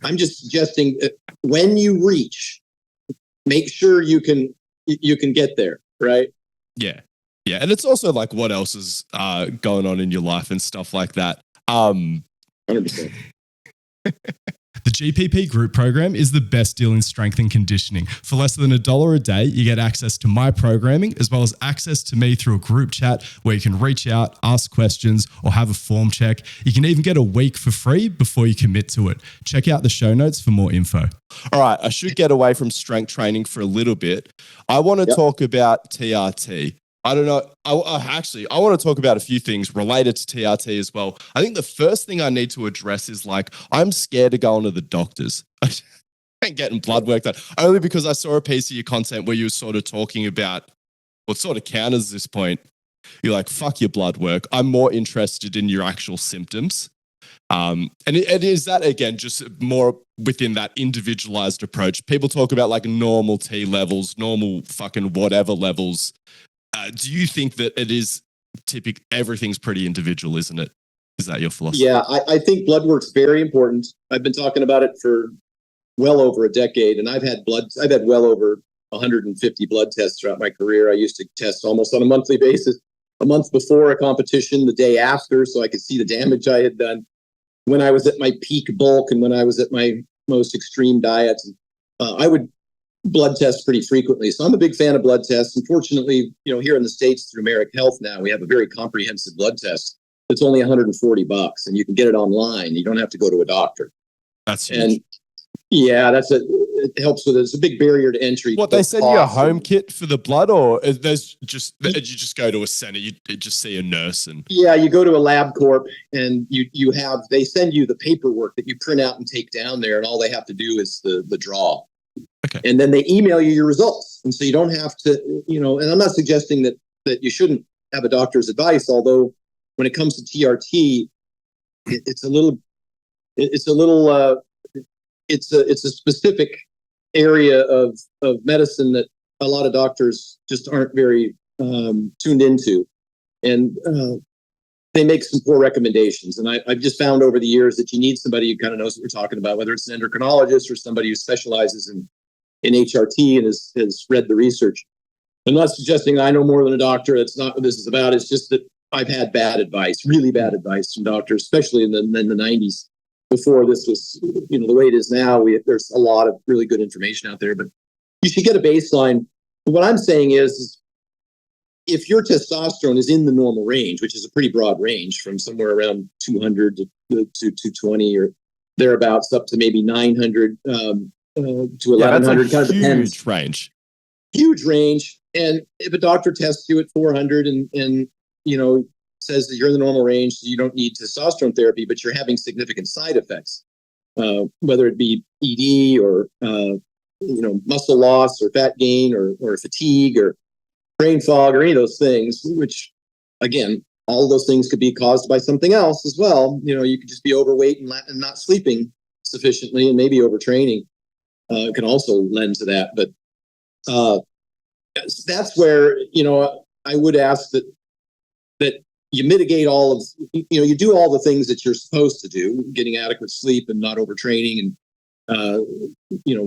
I'm just suggesting that when you reach, make sure you can get there, right? Yeah. Yeah. And it's also like what else is going on in your life and stuff like that. 100%. The GPP group program is the best deal in strength and conditioning. For less than $1 a day, you get access to my programming as well as access to me through a group chat where you can reach out, ask questions, or have a form check. You can even get a week for free before you commit to it. Check out the show notes for more info. All right, I should get away from strength training for a little bit. I want to talk about TRT. I don't know. I want to talk about a few things related to TRT as well. I think the first thing I need to address is I'm scared of going to the doctors and getting blood work done, only because I saw a piece of your content where you were sort of talking about what sort of counters this point. You're like, fuck your blood work. I'm more interested in your actual symptoms. And is that, again, just more within that individualized approach? People talk about normal T levels, normal fucking whatever levels. Do you think that it is typical? Everything's pretty individual, isn't it? Is that your philosophy? Yeah, I think blood work's very important. I've been talking about it for well over a decade, and I've had well over 150 blood tests throughout my career. I used to test almost on a monthly basis, a month before a competition, the day after, so I could see the damage I had done when I was at my peak bulk and when I was at my most extreme diets. I would blood tests pretty frequently. So I'm a big fan of blood tests. Unfortunately, here in the States through Merrick Health now, we have a very comprehensive blood test. It's only $140 and you can get it online. You don't have to go to a doctor. That's huge. And yeah, that's it. it helps with it. It's a big barrier to entry. What, they send you a home kit for the blood, or there's just you just go to a center, you just see a nurse and yeah, you go to a lab corp and they send you the paperwork that you print out and take down there, and all they have to do is the draw. Okay. And then they email you your results, and so you don't have to, and I'm not suggesting that you shouldn't have a doctor's advice, although when it comes to TRT, it's a specific area of medicine that a lot of doctors just aren't very tuned into, and they make some poor recommendations. And I've just found over the years that you need somebody who kind of knows what we're talking about, whether it's an endocrinologist or somebody who specializes in HRT and has read the research. I'm not suggesting I know more than a doctor. That's not what this is about. It's just that I've had bad advice, really bad advice from doctors, especially in the 90s. Before this was, the way it is now, there's a lot of really good information out there, but you should get a baseline. What I'm saying is if your testosterone is in the normal range, which is a pretty broad range from somewhere around 200 to 220 or thereabouts, up to maybe 900 to 1100, kind of depends. Huge range. And if a doctor tests you at 400 and says that you're in the normal range, so you don't need testosterone therapy, but you're having significant side effects, whether it be ED or muscle loss or fat gain or fatigue or brain fog or any of those things, which again, all of those things could be caused by something else as well. You could just be overweight and not sleeping sufficiently, and maybe overtraining can also lend to that. But that's where I would ask that you mitigate all of, you do all the things that you're supposed to do, getting adequate sleep and not overtraining and,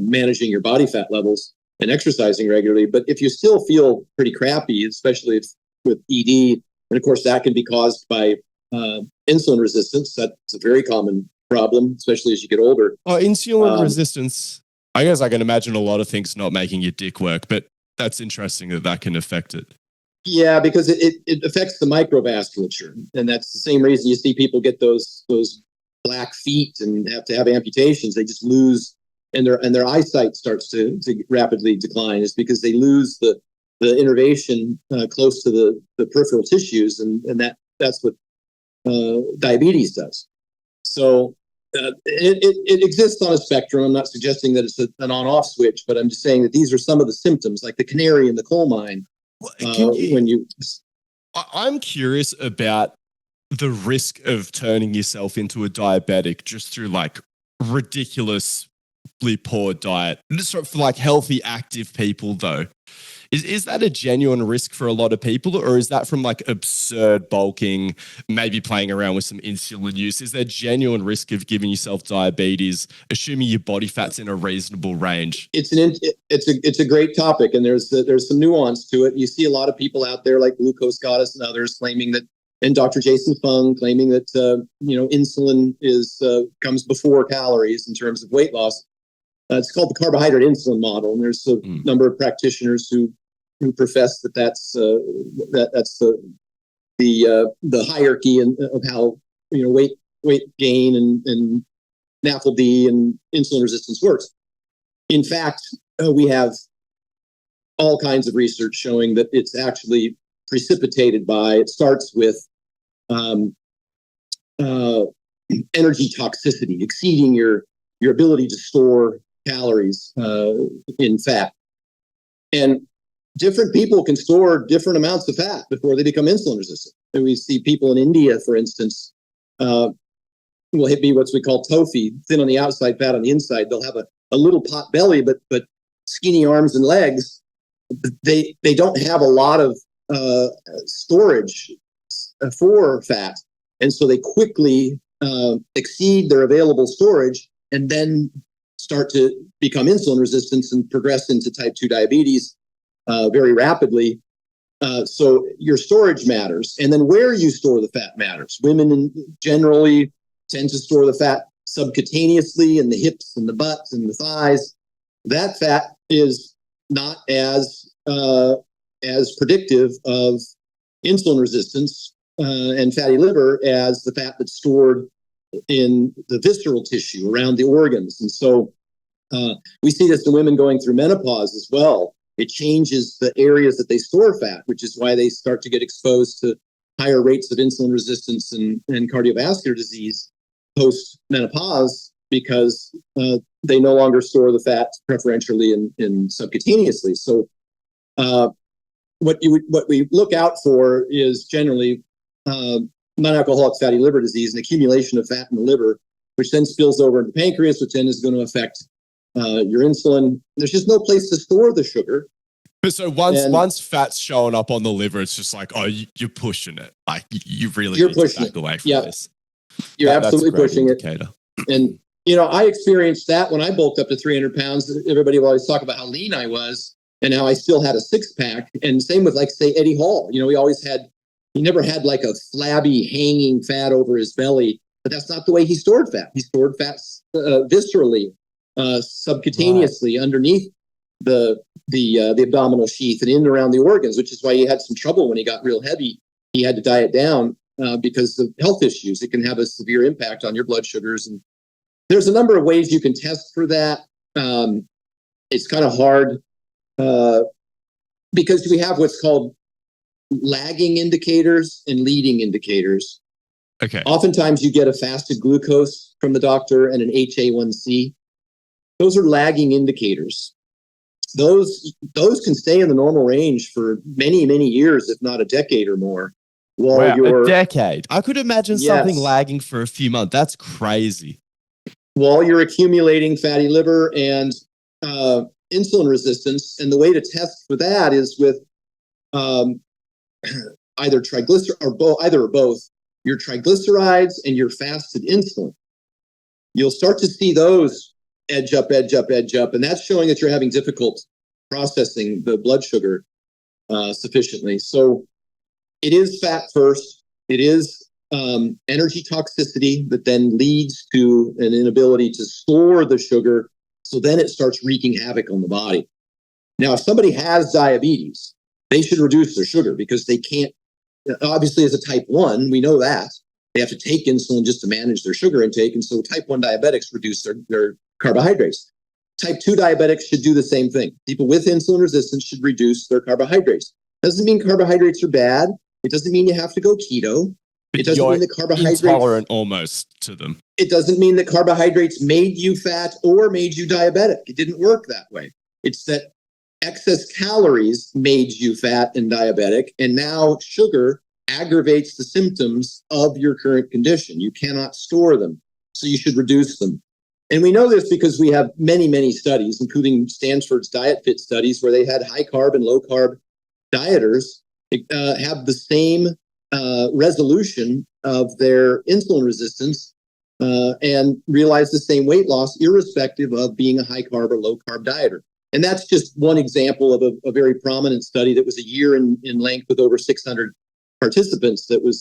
managing your body fat levels and exercising regularly. But if you still feel pretty crappy, especially with ED, and of course that can be caused by insulin resistance. That's a very common problem, especially as you get older. Oh, insulin resistance. I guess I can imagine a lot of things not making your dick work, but that's interesting that can affect it. Yeah, because it affects the microvasculature, and that's the same reason you see people get those black feet and have to have amputations. They just lose, and their eyesight starts to rapidly decline. Is because they lose the innervation close to the peripheral tissues, and that's what diabetes does. So it exists on a spectrum. I'm not suggesting that it's an on-off switch, but I'm just saying that these are some of the symptoms, like the canary in the coal mine. I'm curious about the risk of turning yourself into a diabetic just through like ridiculously poor diet. Just for like healthy, active people though. Is that a genuine risk for a lot of people, or is that from like absurd bulking, maybe playing around with some insulin use? Is there genuine risk of giving yourself diabetes, assuming your body fat's in a reasonable range? It's a great topic, and there's some nuance to it. You see a lot of people out there like Glucose Goddess and others claiming that, and Dr. Jason Fung claiming that insulin comes before calories in terms of weight loss. It's called the carbohydrate insulin model, and there's a number of practitioners who profess that's the hierarchy of how weight gain and NAFLD and insulin resistance works. In fact, we have all kinds of research showing that it's actually precipitated by. It starts with energy toxicity, exceeding your ability to store calories in fat. And different people can store different amounts of fat before they become insulin resistant. And we see people in India, for instance, will be what we call tofi, thin on the outside, fat on the inside. They'll have a little pot belly, but skinny arms and legs. They don't have a lot of storage for fat. And so they quickly exceed their available storage and then start to become insulin resistant and progress into type 2 diabetes very rapidly. So your storage matters. And then where you store the fat matters. Women generally tend to store the fat subcutaneously in the hips and the butts and the thighs. That fat is not as predictive of insulin resistance and fatty liver as the fat that's stored in the visceral tissue around the organs. And so We see this in women going through menopause as well. It changes the areas that they store fat, which is why they start to get exposed to higher rates of insulin resistance and cardiovascular disease post-menopause, because they no longer store the fat preferentially in subcutaneously. So what we look out for is generally non-alcoholic fatty liver disease, an accumulation of fat in the liver, which then spills over into the pancreas, which then is going to affect your insulin. There's just no place to store the sugar. So once fat's showing up on the liver, it's just like, oh, you're pushing it. Like you really need to back away from this. You're absolutely pushing it. And, I experienced that when I bulked up to 300 pounds. Everybody would always talk about how lean I was and how I still had a six-pack. And same with, like, say, Eddie Hall. He never had like a flabby hanging fat over his belly, but that's not the way he stored fat. He stored fat viscerally, subcutaneously underneath the abdominal sheath and in and around the organs, which is why he had some trouble when he got real heavy. He had to diet down because of health issues. It can have a severe impact on your blood sugars. And there's a number of ways you can test for that. It's kind of hard because we have what's called lagging indicators and leading indicators. Okay. Oftentimes you get a fasted glucose from the doctor and an HA1C. Those are lagging indicators. Those can stay in the normal range for many, many years, if not a decade or more. A decade. I could imagine something lagging for a few months. That's crazy. While you're accumulating fatty liver and insulin resistance, and the way to test for that is with either or both your triglycerides and your fasted insulin. You'll start to see those edge up, and that's showing that you're having difficulty processing the blood sugar sufficiently. So it is fat first. It is energy toxicity that then leads to an inability to store the sugar. So then it starts wreaking havoc on the body. Now, if somebody has diabetes, they should reduce their sugar because they can't. Obviously, as a type 1, we know that they have to take insulin just to manage their sugar intake. And so type 1 diabetics reduce their carbohydrates. Type 2 diabetics should do the same thing. People with insulin resistance should reduce their carbohydrates. Doesn't mean carbohydrates are bad. It doesn't mean you have to go keto. It doesn't mean that carbohydrates intolerant almost to them. It doesn't mean that carbohydrates made you fat or made you diabetic. It didn't work that way. It's that excess calories made you fat and diabetic, and now sugar aggravates the symptoms of your current condition. You cannot store them, so you should reduce them. And we know this because we have many, many studies, including Stanford's Diet Fit studies, where they had high carb and low carb dieters have the same resolution of their insulin resistance and realize the same weight loss, irrespective of being a high carb or low carb dieter. And that's just one example of a very prominent study that was a year in length with over 600 participants that was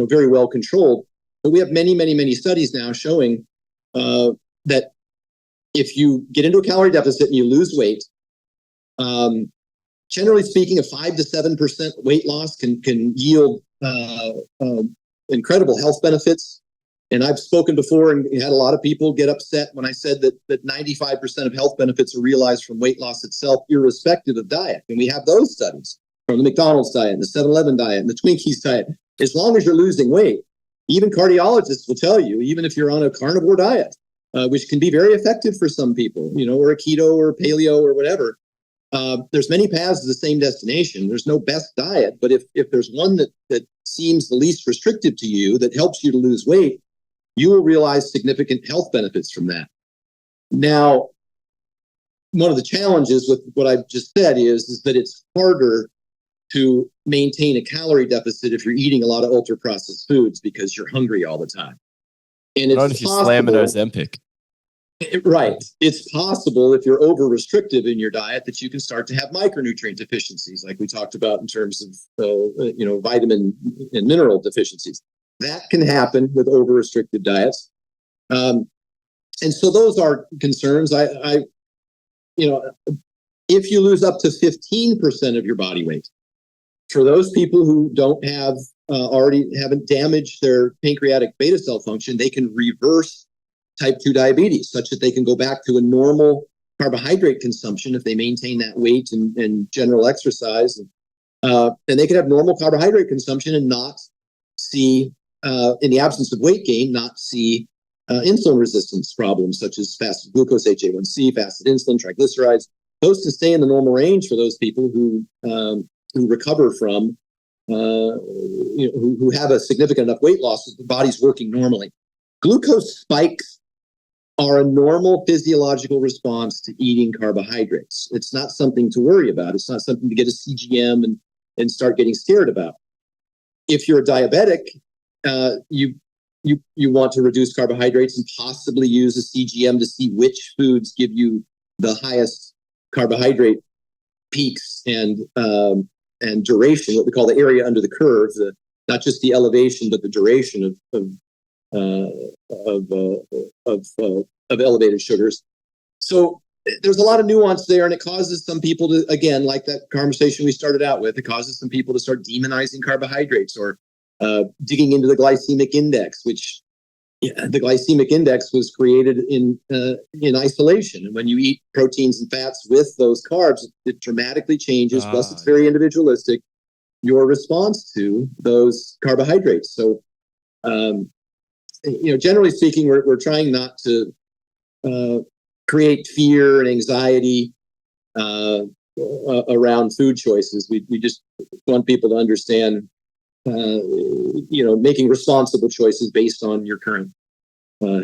very well controlled. But we have many, many, many studies now showing that if you get into a calorie deficit and you lose weight, generally speaking, a 5 to 7% weight loss can yield incredible health benefits. And I've spoken before and had a lot of people get upset when I said that 95% of health benefits are realized from weight loss itself, irrespective of diet. And we have those studies from the McDonald's diet, and the 7-Eleven diet, and the Twinkies diet. As long as you're losing weight, even cardiologists will tell you, even if you're on a carnivore diet, which can be very effective for some people, or a keto or paleo or whatever, there's many paths to the same destination. There's no best diet, but if there's one that seems the least restrictive to you, that helps you to lose weight, you will realize significant health benefits from that. Now, one of the challenges with what I've just said is that it's harder to maintain a calorie deficit if you're eating a lot of ultra-processed foods because you're hungry all the time. And it's not if you're slamming Ozempic. Right. It's possible if you're over-restrictive in your diet that you can start to have micronutrient deficiencies, like we talked about in terms of vitamin and mineral deficiencies. That can happen with over-restrictive diets. And so those are concerns. If you lose up to 15% of your body weight, for those people who don't haven't damaged their pancreatic beta cell function, they can reverse type 2 diabetes, such that they can go back to a normal carbohydrate consumption if they maintain that weight and general exercise. And they could have normal carbohydrate consumption and not see, in the absence of weight gain, not see insulin resistance problems such as fasted glucose, HA1C, fasted insulin, triglycerides. Those can stay in the normal range for those people who recover from, who have a significant enough weight loss that the body's working normally. Glucose spikes are a normal physiological response to eating carbohydrates. It's not something to worry about. It's not something to get a CGM and start getting scared about. If you're a diabetic, you want to reduce carbohydrates and possibly use a CGM to see which foods give you the highest carbohydrate peaks and duration, what we call the area under the curve, not just the elevation, but the duration of elevated sugars. So there's a lot of nuance there, and it causes some people to, again, like that conversation we started out with, it causes some people to start demonizing carbohydrates or digging into the glycemic index, which the glycemic index was created in isolation. And when you eat proteins and fats with those carbs, it dramatically changes. Plus, it's very individualistic, your response to those carbohydrates. So, generally speaking, we're trying not to create fear and anxiety around food choices. We just want people to understand, making responsible choices based on your current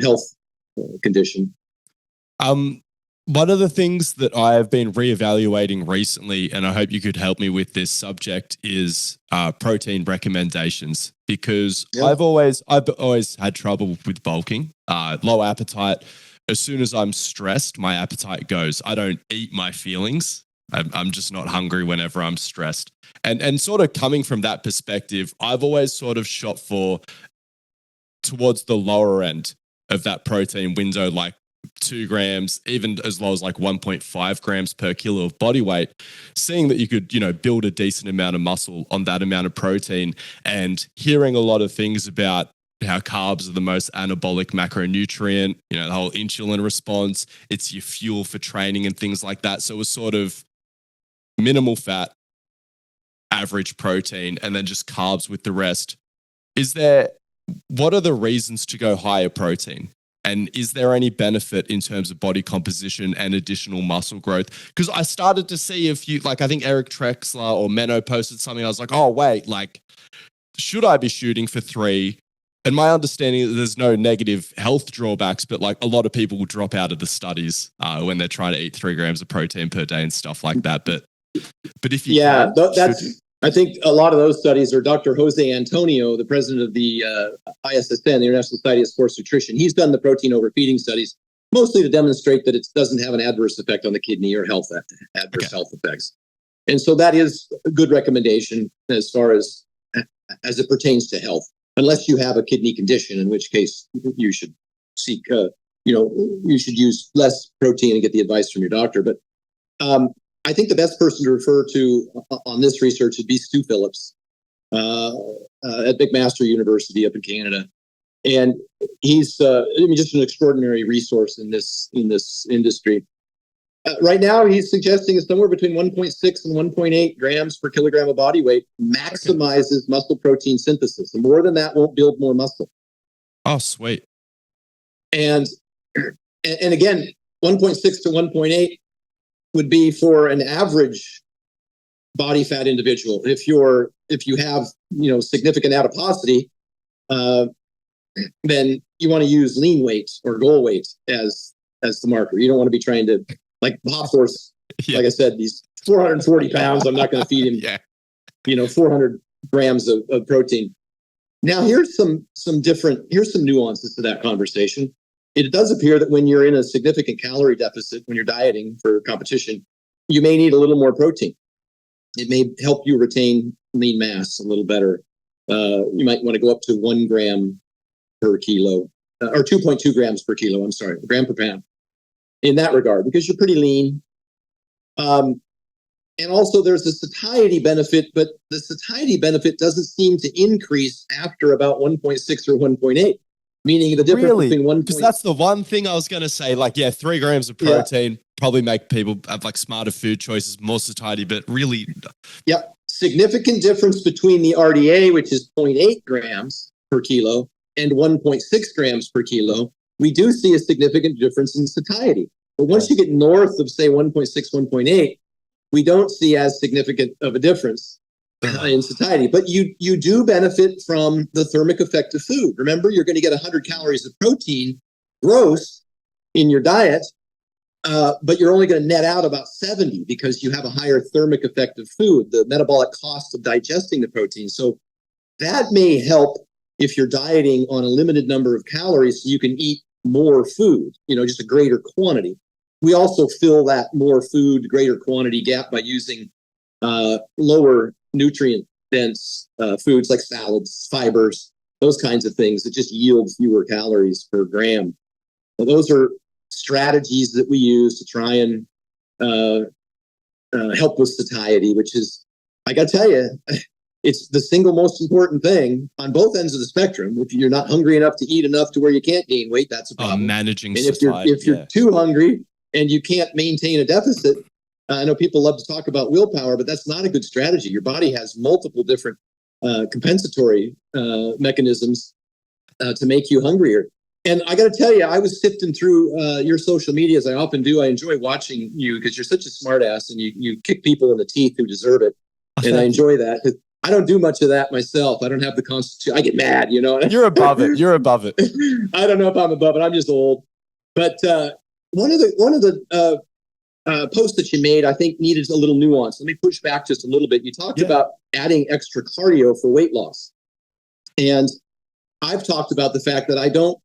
health condition. One of the things that I have been reevaluating recently, and I hope you could help me with this subject, is protein recommendations, because I've always had trouble with bulking, low appetite. As soon as I'm stressed, my appetite goes. I don't eat my feelings. I'm just not hungry whenever I'm stressed. And sort of coming from that perspective, I've always sort of shot towards the lower end of that protein window, like 2 grams, even as low as like 1.5 grams per kilo of body weight, seeing that you could, build a decent amount of muscle on that amount of protein, and hearing a lot of things about how carbs are the most anabolic macronutrient, the whole insulin response, it's your fuel for training and things like that. So it was sort of minimal fat, average protein, and then just carbs with the rest. What are the reasons to go higher protein? And is there any benefit in terms of body composition and additional muscle growth? Because I started to see I think Eric Trexler or Menno posted something. I was like, oh, wait, should I be shooting for 3? And my understanding is that there's no negative health drawbacks, but a lot of people will drop out of the studies when they're trying to eat 3 grams of protein per day and stuff like that. But if you I think a lot of those studies are Dr. Jose Antonio, the president of the ISSN, the International Society of Sports Nutrition. He's done the protein overfeeding studies, mostly to demonstrate that it doesn't have an adverse effect on the kidney or health effects. And so that is a good recommendation as far as it pertains to health, unless you have a kidney condition, in which case you should seek, you should use less protein and get the advice from your doctor. But I think the best person to refer to on this research would be Stu Phillips at McMaster University up in Canada, and he's just an extraordinary resource in this industry. Right now, he's suggesting it's somewhere between 1.6 and 1.8 grams per kilogram of body weight maximizes muscle protein synthesis, and more than that won't build more muscle. Oh, sweet! And again, 1.6 to 1.8. would be for an average body fat individual. If you have significant adiposity, then you want to use lean weight or goal weight as the marker. You don't want to be trying to, like Bob Horse, like I said, he's 440 pounds. I'm not going to feed him 400 grams of protein. Now here's some nuances to that conversation. It does appear that when you're in a significant calorie deficit, when you're dieting for competition, you may need a little more protein. It may help you retain lean mass a little better. You might want to go up to 1 gram per kilo, or 2.2 grams per kilo, gram per pound, in that regard, because you're pretty lean. And also there's the satiety benefit, but the satiety benefit doesn't seem to increase after about 1.6 or 1.8. meaning the difference between 1. Because that's the one thing I was going to say. Like, 3 grams of protein probably make people have like smarter food choices, more satiety, but really. Yep. Significant difference between the RDA, which is 0.8 grams per kilo, and 1.6 grams per kilo. We do see a significant difference in satiety. But once you get north of, say, 1.6, 1.8, we don't see as significant of a difference in satiety. But you do benefit from the thermic effect of food. Remember, you're going to get 100 calories of protein gross in your diet, but you're only going to net out about 70 because you have a higher thermic effect of food, the metabolic cost of digesting the protein. So that may help if you're dieting on a limited number of calories so you can eat more food, just a greater quantity. We also fill that more food, greater quantity gap by using lower nutrient dense foods like salads, fibers, those kinds of things that just yield fewer calories per gram. So those are strategies that we use to try and help with satiety, which is, I got to tell you, it's the single most important thing on both ends of the spectrum. If you're not hungry enough to eat enough to where you can't gain weight, that's a problem. Managing and satiety. If you're too hungry and you can't maintain a deficit, I know people love to talk about willpower, but that's not a good strategy. Your body has multiple different compensatory mechanisms to make you hungrier. And I got to tell you, I was sifting through your social media as I often do. I enjoy watching you because you're such a smart ass and you kick people in the teeth who deserve it. And I enjoy that. I don't do much of that myself. I don't have the constitution. I get mad, You're above it. You're above it. I don't know if I'm above it. I'm just old. But one of the post that you made, I think, needed a little nuance. Let me push back just a little bit. You talked about adding extra cardio for weight loss. And I've talked about the fact that I don't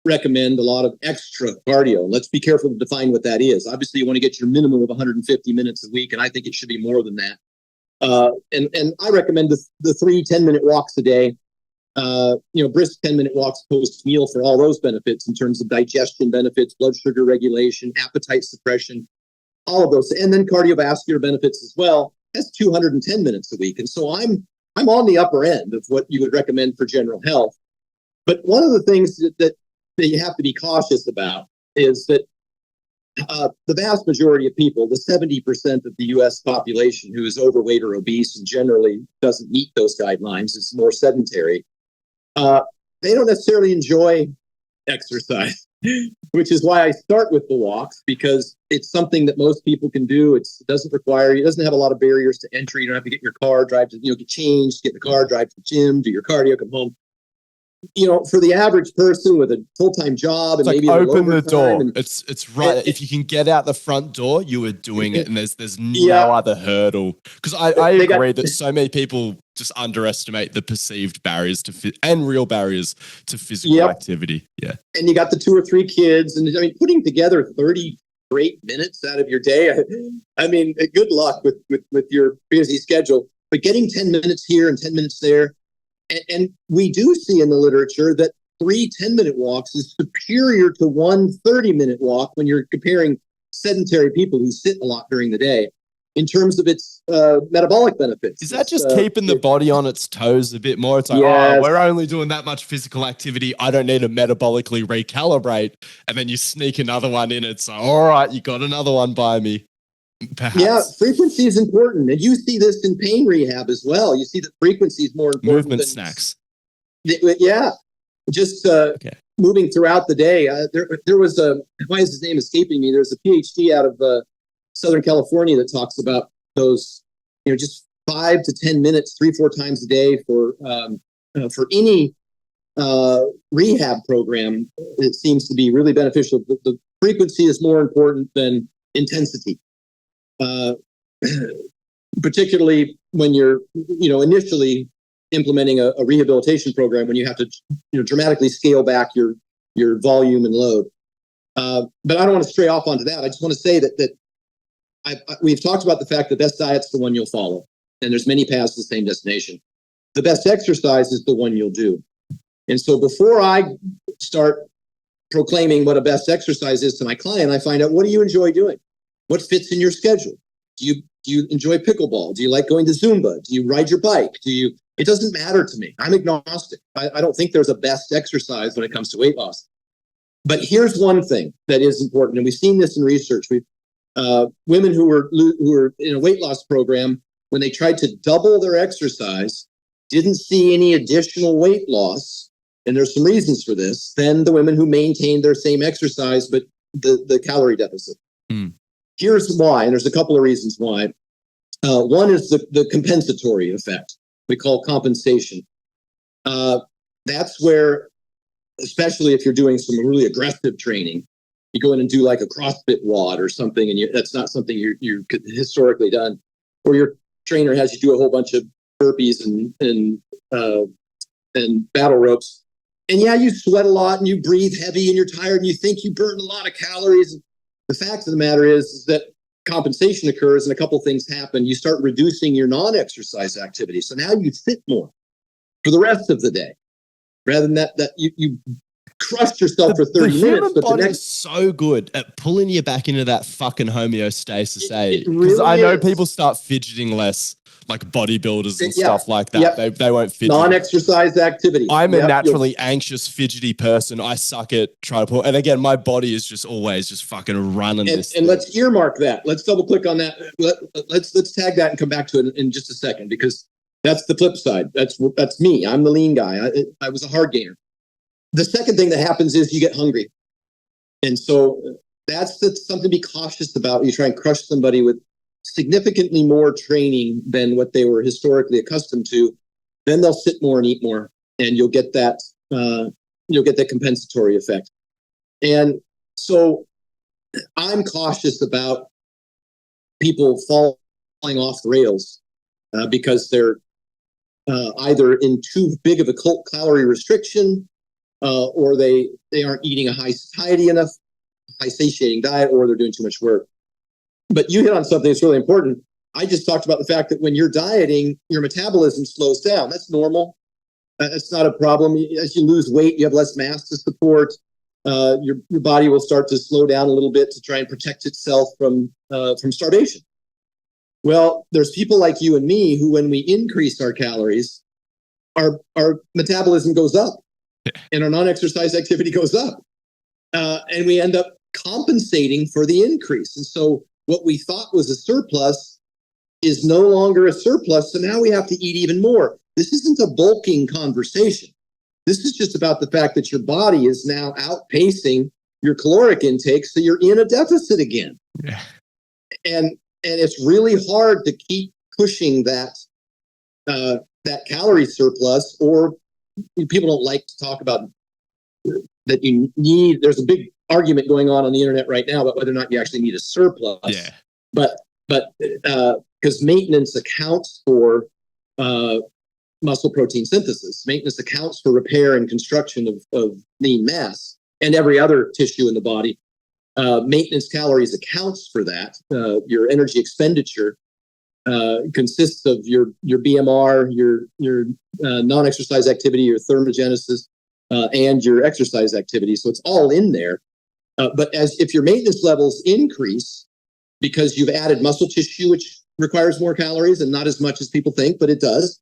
recommend a lot of extra cardio. Let's be careful to define what that is. Obviously, you want to get your minimum of 150 minutes a week, and I think it should be more than that. And I recommend the 3 10-minute walks a day, brisk 10-minute walks post-meal for all those benefits in terms of digestion benefits, blood sugar regulation, appetite suppression, all of those, and then cardiovascular benefits as well. That's 210 minutes a week. And so I'm on the upper end of what you would recommend for general health. But one of the things that you have to be cautious about is that the vast majority of people, the 70% of the U.S. population who is overweight or obese and generally doesn't meet those guidelines, is more sedentary. They don't necessarily enjoy exercise, which is why I start with the walks, because it's something that most people can do. It doesn't have a lot of barriers to entry. You don't have to get in your car, drive to, get changed, get in the car, drive to the gym, do your cardio, come home. For the average person with a full-time job, and maybe open the door. It's right. If you can get out the front door, you are doing it, and there's no other hurdle. Because I agree that so many people just underestimate the perceived barriers and real barriers to physical activity. Yeah, and you got the 2 or 3 kids, and putting together 30 great minutes out of your day. Good luck with your busy schedule. But getting 10 minutes here and 10 minutes there. And we do see in the literature that 3 10-minute walks is superior to 1 30-minute walk when you're comparing sedentary people who sit a lot during the day in terms of its metabolic benefits. Is that just keeping the body on its toes a bit more? It's like, we're only doing that much physical activity. I don't need to metabolically recalibrate. And then you sneak another one in. It's like, all right, you got another one by me. Perhaps. Yeah, frequency is important. And you see this in pain rehab as well. You see that frequency is more important. Movement snacks. Yeah. Just moving throughout the day. There was why is his name escaping me? There's a PhD out of Southern California that talks about those, just 5 to 10 minutes, 3-4 times a day for any rehab program. It seems to be really beneficial. The frequency is more important than intensity. Particularly when you're, initially implementing a rehabilitation program, when you have to, dramatically scale back your volume and load. But I don't want to stray off onto that. I just want to say that we've talked about the fact that best diet's the one you'll follow, and there's many paths to the same destination. The best exercise is the one you'll do. And so before I start proclaiming what a best exercise is to my client, I find out, what do you enjoy doing? What fits in your schedule? Do Do you enjoy pickleball? Do you like going to Zumba? Do you ride your bike? It doesn't matter to me. I'm agnostic. I don't think there's a best exercise when it comes to weight loss. But here's one thing that is important, and we've seen this in research. Women who were in a weight loss program, when they tried to double their exercise, didn't see any additional weight loss, and there's some reasons for this, than the women who maintained their same exercise, but the calorie deficit. Here's why, and there's a couple of reasons why. One is the compensatory effect we call compensation. That's where, especially if you're doing some really aggressive training, you go in and do like a CrossFit WOD or something, and that's not something you could historically done, or your trainer has you do a whole bunch of burpees and battle ropes. And yeah, you sweat a lot and you breathe heavy and you're tired and you think you burned a lot of calories. The fact of the matter is that compensation occurs and a couple things happen. You start reducing your non-exercise activity. So now you sit more for the rest of the day, rather than that you crushed yourself for 30 minutes. Human body is so good at pulling you back into that fucking homeostasis. Because really I know people start fidgeting less, like bodybuilders and stuff like that. Yep. They won't fidget. Non-exercise activity. I'm a naturally anxious, fidgety person. I suck at trying to pull. And again, my body is just always just fucking running this. And let's earmark that. Let's double click on that. Let's tag that and come back to it in just a second, because that's the flip side. That's me. I'm the lean guy. I was a hard gainer. The second thing that happens is you get hungry. And so that's something to be cautious about. You try and crush somebody with significantly more training than what they were historically accustomed to, then they'll sit more and eat more, and you'll get that compensatory effect. And so I'm cautious about people falling off the rails because they're either in too big of a calorie restriction, or they aren't eating a high satiating diet, or they're doing too much work. But you hit on something that's really important. I just talked about the fact that when you're dieting, your metabolism slows down. That's normal. It's not a problem. As you lose weight, you have less mass to support. Your body will start to slow down a little bit to try and protect itself from starvation. Well, there's people like you and me who, when we increase our calories, our metabolism goes up and our non-exercise activity goes up. And we end up compensating for the increase. And so what we thought was a surplus is no longer a surplus. So now we have to eat even more. This isn't a bulking conversation. This is just about the fact that your body is now outpacing your caloric intake. So you're in a deficit again. Yeah. And it's really hard to keep pushing that calorie surplus, or people don't like to talk about that you need. There's a big argument going on the internet right now about whether or not you actually need a surplus. Yeah. But because maintenance accounts for muscle protein synthesis, maintenance accounts for repair and construction of lean mass and every other tissue in the body. Maintenance calories accounts for that. Your energy expenditure consists of your BMR, your non-exercise activity, your thermogenesis, and your exercise activity. So it's all in there. But if your maintenance levels increase because you've added muscle tissue, which requires more calories and not as much as people think, but it does.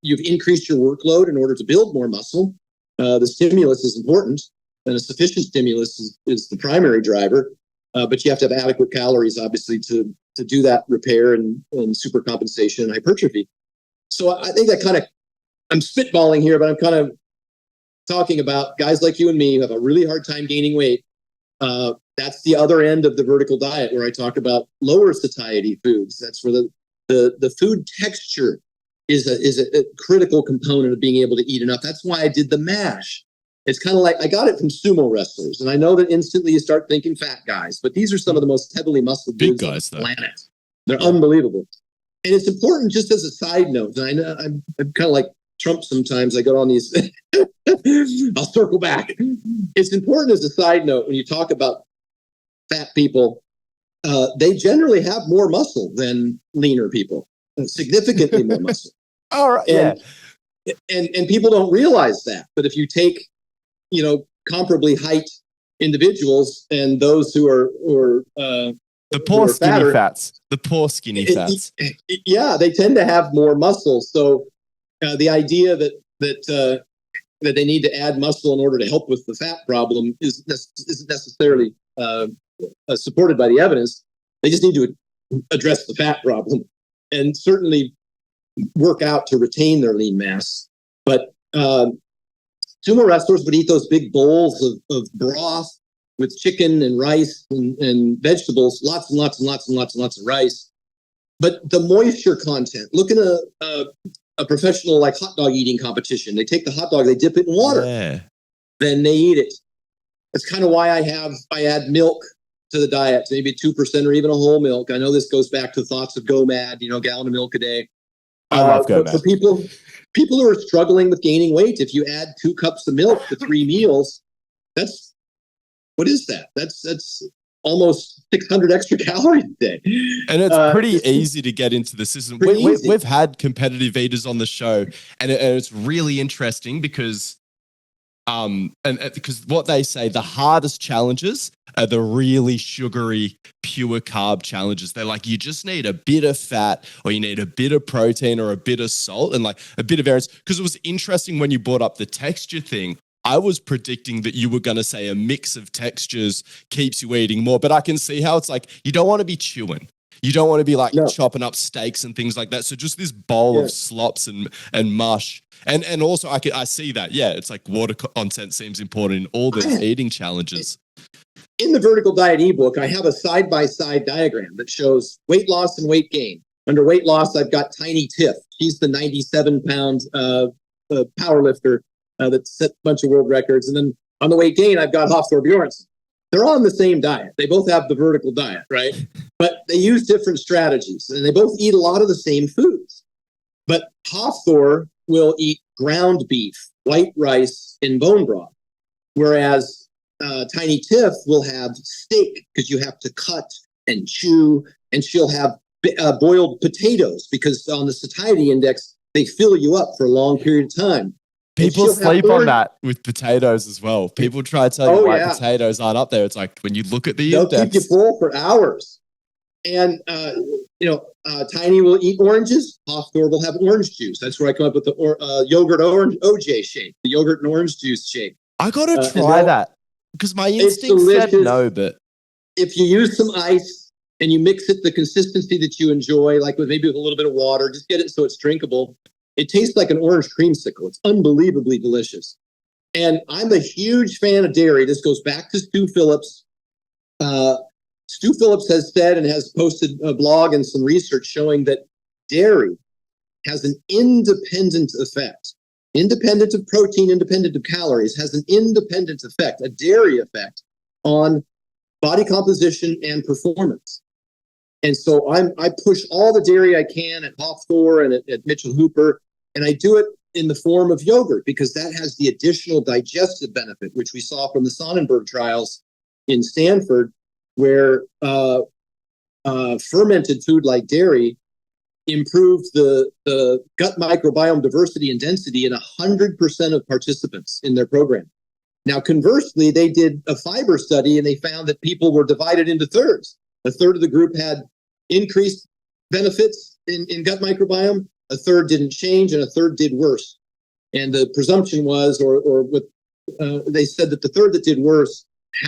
You've increased your workload in order to build more muscle. The stimulus is important, and a sufficient stimulus is the primary driver. But you have to have adequate calories, obviously, to do that repair and super compensation and hypertrophy. So I think that I'm spitballing here, but I'm kind of talking about guys like you and me who have a really hard time gaining weight. That's the other end of the vertical diet, where I talk about lower satiety foods. That's where the food texture is a critical component of being able to eat enough. That's why I did the MASH. It's kind of like, I got it from sumo wrestlers, and I know that instantly you start thinking fat guys, but these are some of the most heavily muscled dudes on the planet. They're unbelievable. And it's important, just as a side note, and I know I'm kind of like Trump sometimes. I go on these, I'll circle back. It's important as a side note, when you talk about fat people, they generally have more muscle than leaner people, significantly more muscle. All right. And people don't realize that. But if you take, comparably height individuals and those who are The poor who are skinny fatter, fats. The poor skinny fats. Yeah, they tend to have more muscle. So the idea that they need to add muscle in order to help with the fat problem isn't necessarily supported by the evidence. They just need to address the fat problem and certainly work out to retain their lean mass. But sumo wrestlers would eat those big bowls of broth with chicken and rice and vegetables, lots and lots and lots and lots and lots of rice. But the moisture content, look at a professional like hot dog eating competition. They take the hot dog, they dip it in water, then they eat it. That's kind of why I add milk to the diet, maybe 2% or even a whole milk. I know this goes back to thoughts of GOMAD, gallon of milk a day. I love GOMAD. But for people who are struggling with gaining weight, if you add 2 cups of milk to 3 meals, what is that? That's almost 600 extra calories a day. And it's pretty easy to get into the system. We've had competitive eaters on the show, and it's really interesting because because what they say, the hardest challenges are the really sugary, pure carb challenges. They're like, you just need a bit of fat, or you need a bit of protein, or a bit of salt, and like a bit of variance. Because it was interesting when you brought up the texture thing. I was predicting that you were going to say a mix of textures keeps you eating more, but I can see how it's like you don't want to be chewing. You don't want to be like chopping up steaks and things like that. So just this bowl of slops and mush. And also I see that. Yeah, it's like water content seems important in all the eating challenges. In the Vertical Diet ebook, I have a side-by-side diagram that shows weight loss and weight gain. Under weight loss, I've got Tiny Tiff. She's the 97-pound power lifter that set a bunch of world records. And then on the weight gain, I've got Hafthor Bjornsson. They're on the same diet. They both have the vertical diet, right? But they use different strategies, and they both eat a lot of the same foods. But Hafthor will eat ground beef, white rice, and bone broth, whereas Tiny Tiff will have steak because you have to cut and chew, and she'll have boiled potatoes because on the satiety index, they fill you up for a long period of time. People sleep on that with potatoes as well. People try to tell you why potatoes aren't up there. It's like when you look at the index, they'll keep you full for hours. And Tiny will eat oranges. Hafthor will have orange juice. That's where I come up with the yogurt orange OJ shake, the yogurt and orange juice shake. I gotta try that because my instinct said no. But if you use some ice and you mix it the consistency that you enjoy, like with a little bit of water, just get it so it's drinkable. It tastes like an orange creamsicle. It's unbelievably delicious. And I'm a huge fan of dairy. This goes back to Stu Phillips. Stu Phillips has said and has posted a blog and some research showing that dairy has an independent effect. Independent of protein, independent of calories, has an independent effect, a dairy effect on body composition and performance. And so I push all the dairy I can at Hafthor and at Mitchell Hooper, and I do it in the form of yogurt because that has the additional digestive benefit, which we saw from the Sonnenberg trials in Stanford, where fermented food like dairy improved the gut microbiome diversity and density in 100% of participants in their program. Now, conversely, they did a fiber study and they found that people were divided into thirds. A third of the group had increased benefits in gut microbiome. A third didn't change, and a third did worse. And the presumption was, they said that the third that did worse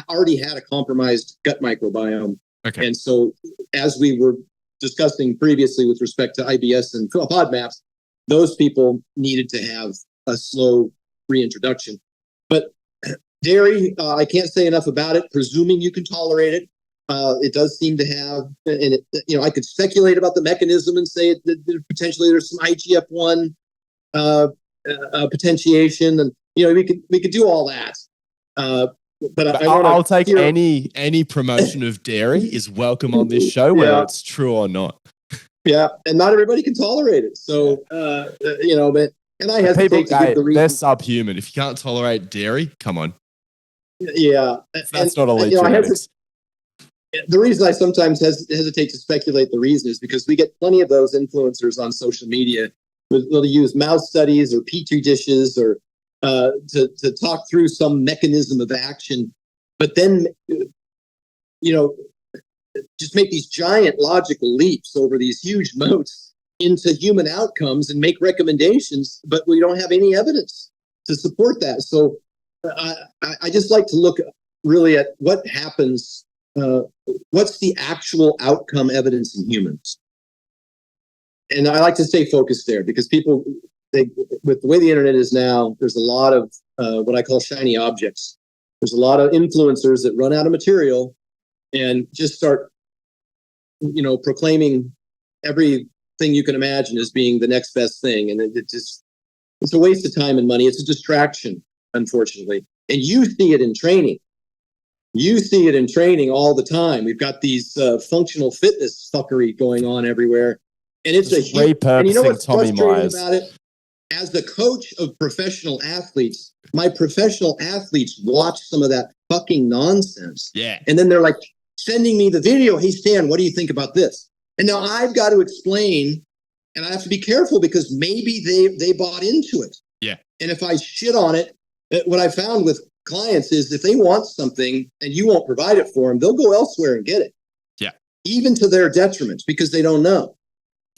already had a compromised gut microbiome. Okay. And so, as we were discussing previously with respect to IBS and FODMAPs, those people needed to have a slow reintroduction. But dairy, I can't say enough about it, presuming you can tolerate it. It does seem to have, and I could speculate about the mechanism and say that potentially there's some IGF-1 potentiation, and we could do all that. But I'll take any promotion of dairy is welcome on this show, whether it's true or not. Yeah, and not everybody can tolerate it. So but I hesitate to give the reason. They're subhuman. If you can't tolerate dairy, come on. Yeah, that's not elite genetics. The reason I sometimes hesitate to speculate the reason is because we get plenty of those influencers on social media who will use mouse studies or petri dishes or to talk through some mechanism of action. But then, just make these giant logical leaps over these huge moats into human outcomes and make recommendations, but we don't have any evidence to support that. So I just like to look really at what happens. What's the actual outcome evidence in humans? And I like to stay focused there because people, with the way the internet is now, there's a lot of what I call shiny objects. There's a lot of influencers that run out of material and just start, proclaiming everything you can imagine as being the next best thing. And it's a waste of time and money. It's a distraction, unfortunately. And you see it in training. You see it in training all the time. We've got these functional fitness fuckery going on everywhere. And it's just repurposing and what's Tommy Myers about it? As the coach of professional athletes, my professional athletes watch some of that fucking nonsense. Yeah. And then they're like sending me the video. Hey, Stan, what do you think about this? And now I've got to explain, and I have to be careful because maybe they bought into it. Yeah. And if I shit on it, what I found with clients is if they want something and you won't provide it for them, they'll go elsewhere and get it. Yeah. Even to their detriment because they don't know.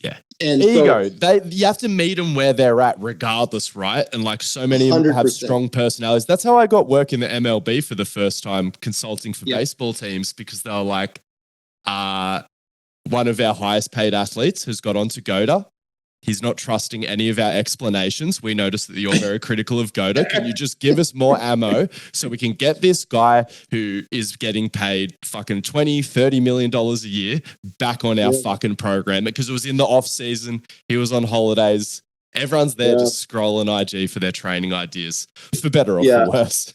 Yeah. And ego. You have to meet them where they're at regardless, right? And like so many of them have 100%. strong personalities. That's how I got work in the MLB for the first time, consulting for baseball teams, because they were like, one of our highest paid athletes has got onto GOATA. He's not trusting any of our explanations. We noticed that you're very critical of GOATA. Can you just give us more ammo so we can get this guy who is getting paid fucking $20-30 million a year back on our fucking program? Because it was in the off season. He was on holidays. Everyone's there just scrolling IG for their training ideas, for better or for worse.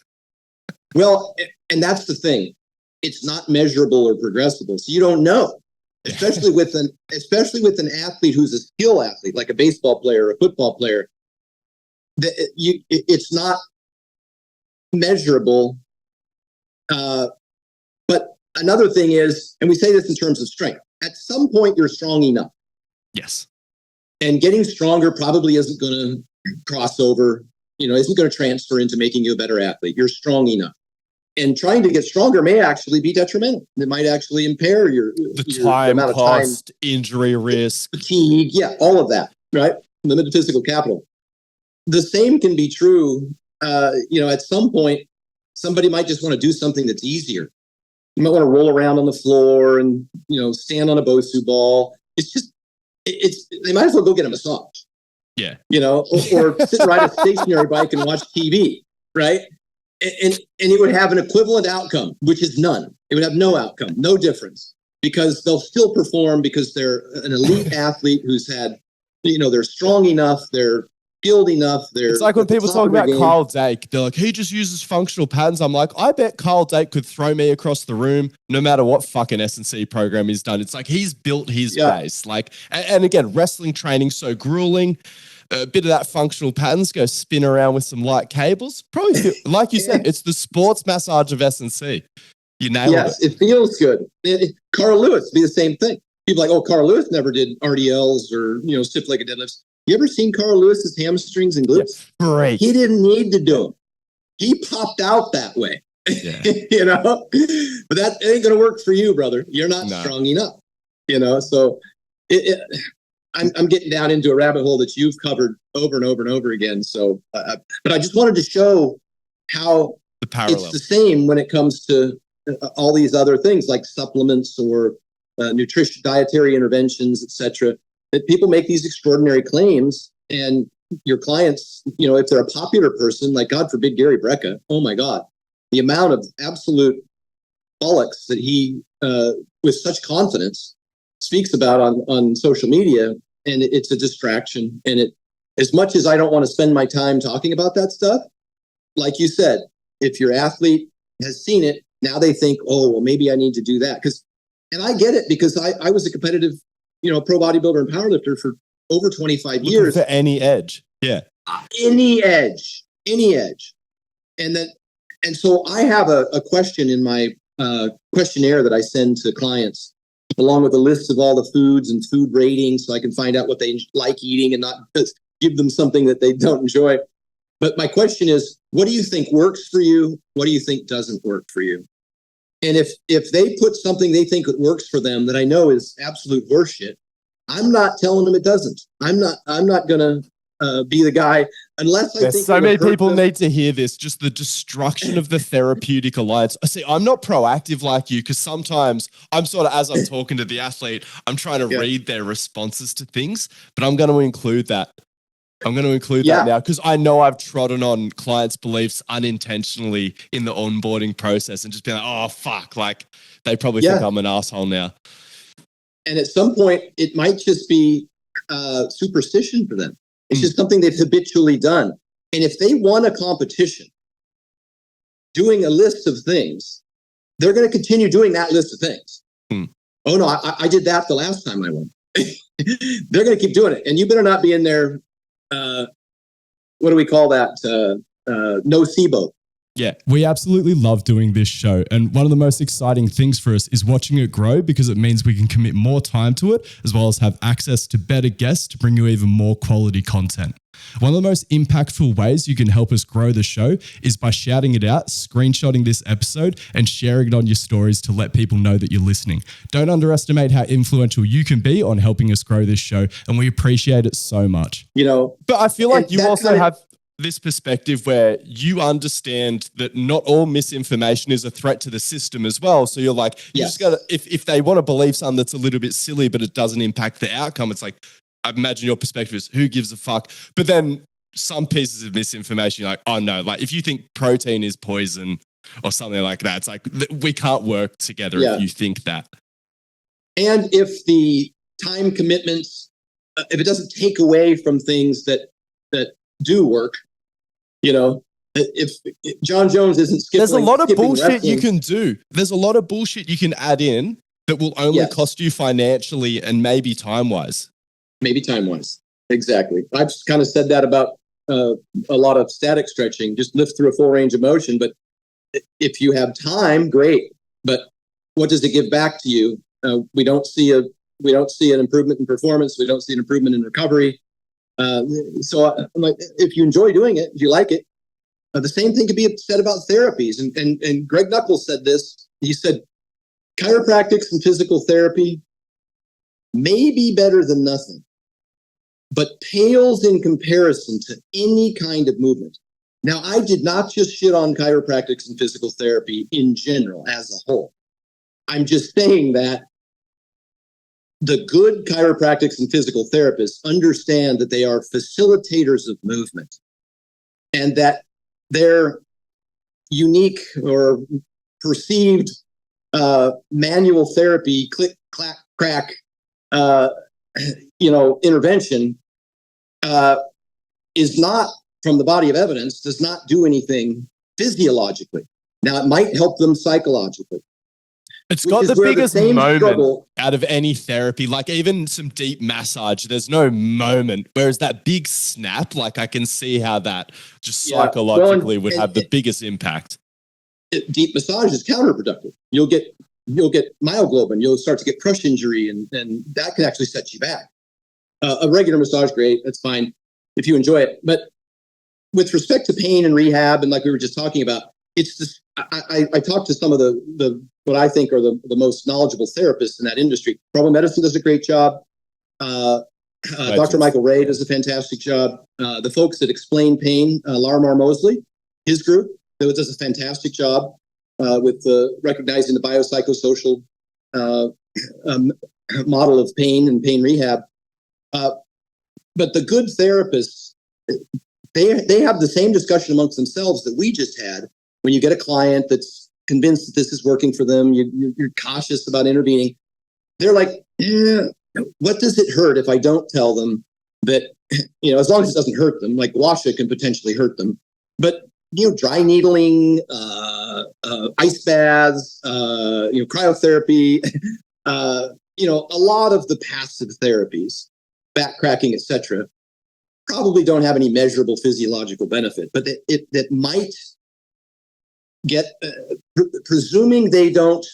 Well, and that's the thing. It's not measurable or progressible. So you don't know. Especially with an athlete who's a skill athlete, like a baseball player or a football player, it's not measurable. But another thing is, and we say this in terms of strength, at some point you're strong enough. Yes. And getting stronger probably isn't going to cross over, isn't going to transfer into making you a better athlete. You're strong enough. And trying to get stronger may actually be detrimental. It might actually impair your time amount cost, of time, injury risk, fatigue, all of that, right? Limited physical capital. The same can be true. At some point, somebody might just want to do something that's easier. You might want to roll around on the floor and stand on a Bosu ball. They might as well go get a massage. Yeah, or sit ride a stationary bike and watch TV, right? And it would have an equivalent outcome, which is none. It would have no outcome, no difference, because they'll still perform because they're an elite athlete who's had, they're strong enough, they're skilled enough. It's like when people talk about Carl Dake, they're like, he just uses functional patterns. I'm like, I bet Carl Dake could throw me across the room no matter what fucking S&C program he's done. It's like he's built his base. Like, and again, wrestling training so grueling. A bit of that functional patterns, go spin around with some light cables. Probably, like you said, it's the sports massage of S&C. You nailed it. Yes, it feels good. Carl Lewis be the same thing. People are like, oh, Carl Lewis never did RDLs or stiff-legged deadlifts. You ever seen Carl Lewis's hamstrings and glutes? Yeah, great. He didn't need to do them. He popped out that way. Yeah. But that ain't gonna work for you, brother. You're not strong enough. So I'm getting down into a rabbit hole that you've covered over and over and over again. So, but I just wanted to show how it's the same when it comes to all these other things like supplements or nutrition, dietary interventions, etc. That people make these extraordinary claims, and your clients, if they're a popular person, like God forbid Gary Brecka, oh my God, the amount of absolute bollocks that he, with such confidence, speaks about on social media, and it's a distraction. And as much as I don't want to spend my time talking about that stuff, like you said, if your athlete has seen it, now they think, oh, well, maybe I need to do that. And I get it, because I was a competitive, pro bodybuilder and powerlifter for over 25 years. For any edge. Yeah. Any edge. And so I have a question in my questionnaire that I send to clients, along with a list of all the foods and food ratings, so I can find out what they like eating and not just give them something that they don't enjoy. But my question is, what do you think works for you? What do you think doesn't work for you? And if they put something they think works for them that I know is absolute horseshit, I'm not telling them it doesn't. I'm not gonna be the guy unless I think so many people need to hear this. Just the destruction of the therapeutic alliance. I see. I'm not proactive like you because sometimes I'm sort of, as I'm talking to the athlete, I'm trying to read their responses to things. But I'm going to include that. I'm going to include that now because I know I've trodden on clients' beliefs unintentionally in the onboarding process and just been like, oh fuck, like they probably think I'm an asshole now. And at some point, it might just be superstition for them. It's just something they've habitually done. And if they won a competition doing a list of things, they're going to continue doing that list of things. Oh, no, I did that the last time I won. They're going to keep doing it. And you better not be in there. What do we call that? Nocebo. Yeah, we absolutely love doing this show. And one of the most exciting things for us is watching it grow because it means we can commit more time to it, as well as have access to better guests to bring you even more quality content. One of the most impactful ways you can help us grow the show is by shouting it out, screenshotting this episode, and sharing it on your stories to let people know that you're listening. Don't underestimate how influential you can be on helping us grow this show, and we appreciate it so much. But I feel like you also have this perspective where you understand that not all misinformation is a threat to the system as well. So you're like, you just gotta, if they want to believe something that's a little bit silly, but it doesn't impact the outcome, it's like, I imagine your perspective is who gives a fuck? But then some pieces of misinformation, you're like, oh no, like if you think protein is poison or something like that, it's like, we can't work together if you think that. And if the time commitments, if it doesn't take away from things that do work, if John Jones isn't skipping, there's a lot of bullshit wrestling, you can do. There's a lot of bullshit you can add in that will only cost you financially and maybe time-wise. Maybe time-wise. Exactly. I've kind of said that about a lot of static stretching. Just lift through a full range of motion. But if you have time, great. But what does it give back to you? We don't see an improvement in performance. We don't see an improvement in recovery. So I'm like, if you enjoy doing it, if you like it, the same thing could be said about therapies. And Greg Nuckols said this. He said, chiropractics and physical therapy may be better than nothing, but pales in comparison to any kind of movement. Now, I did not just shit on chiropractics and physical therapy in general as a whole. I'm just saying that the good chiropractics and physical therapists understand that they are facilitators of movement and that their unique or perceived manual therapy, click, clack, crack, intervention is not, from the body of evidence, does not do anything physiologically. Now, it might help them psychologically. It's got the biggest moment out of any therapy, like even some deep massage. There's no moment, whereas that big snap, like I can see how that just psychologically would have the biggest impact. Deep massage is counterproductive. You'll get myoglobin. You'll start to get crush injury, and that can actually set you back. A regular massage, great, that's fine if you enjoy it. But with respect to pain and rehab, and like we were just talking about, it's just I talked to some of the what I think are the most knowledgeable therapists in that industry. Problem Medicine does a great job. Dr. Michael Ray does a fantastic job. The folks that Explain Pain, Larimer Mosley, his group, does a fantastic job with recognizing the biopsychosocial model of pain and pain rehab. But the good therapists, they have the same discussion amongst themselves that we just had. When you get a client that's convinced that this is working for them, you're cautious about intervening. They're like, what does it hurt if I don't tell them that, as long as it doesn't hurt them, like washa can potentially hurt them. But, dry needling, ice baths, cryotherapy, a lot of the passive therapies, back cracking, etc., probably don't have any measurable physiological benefit, but that might get, presuming they don't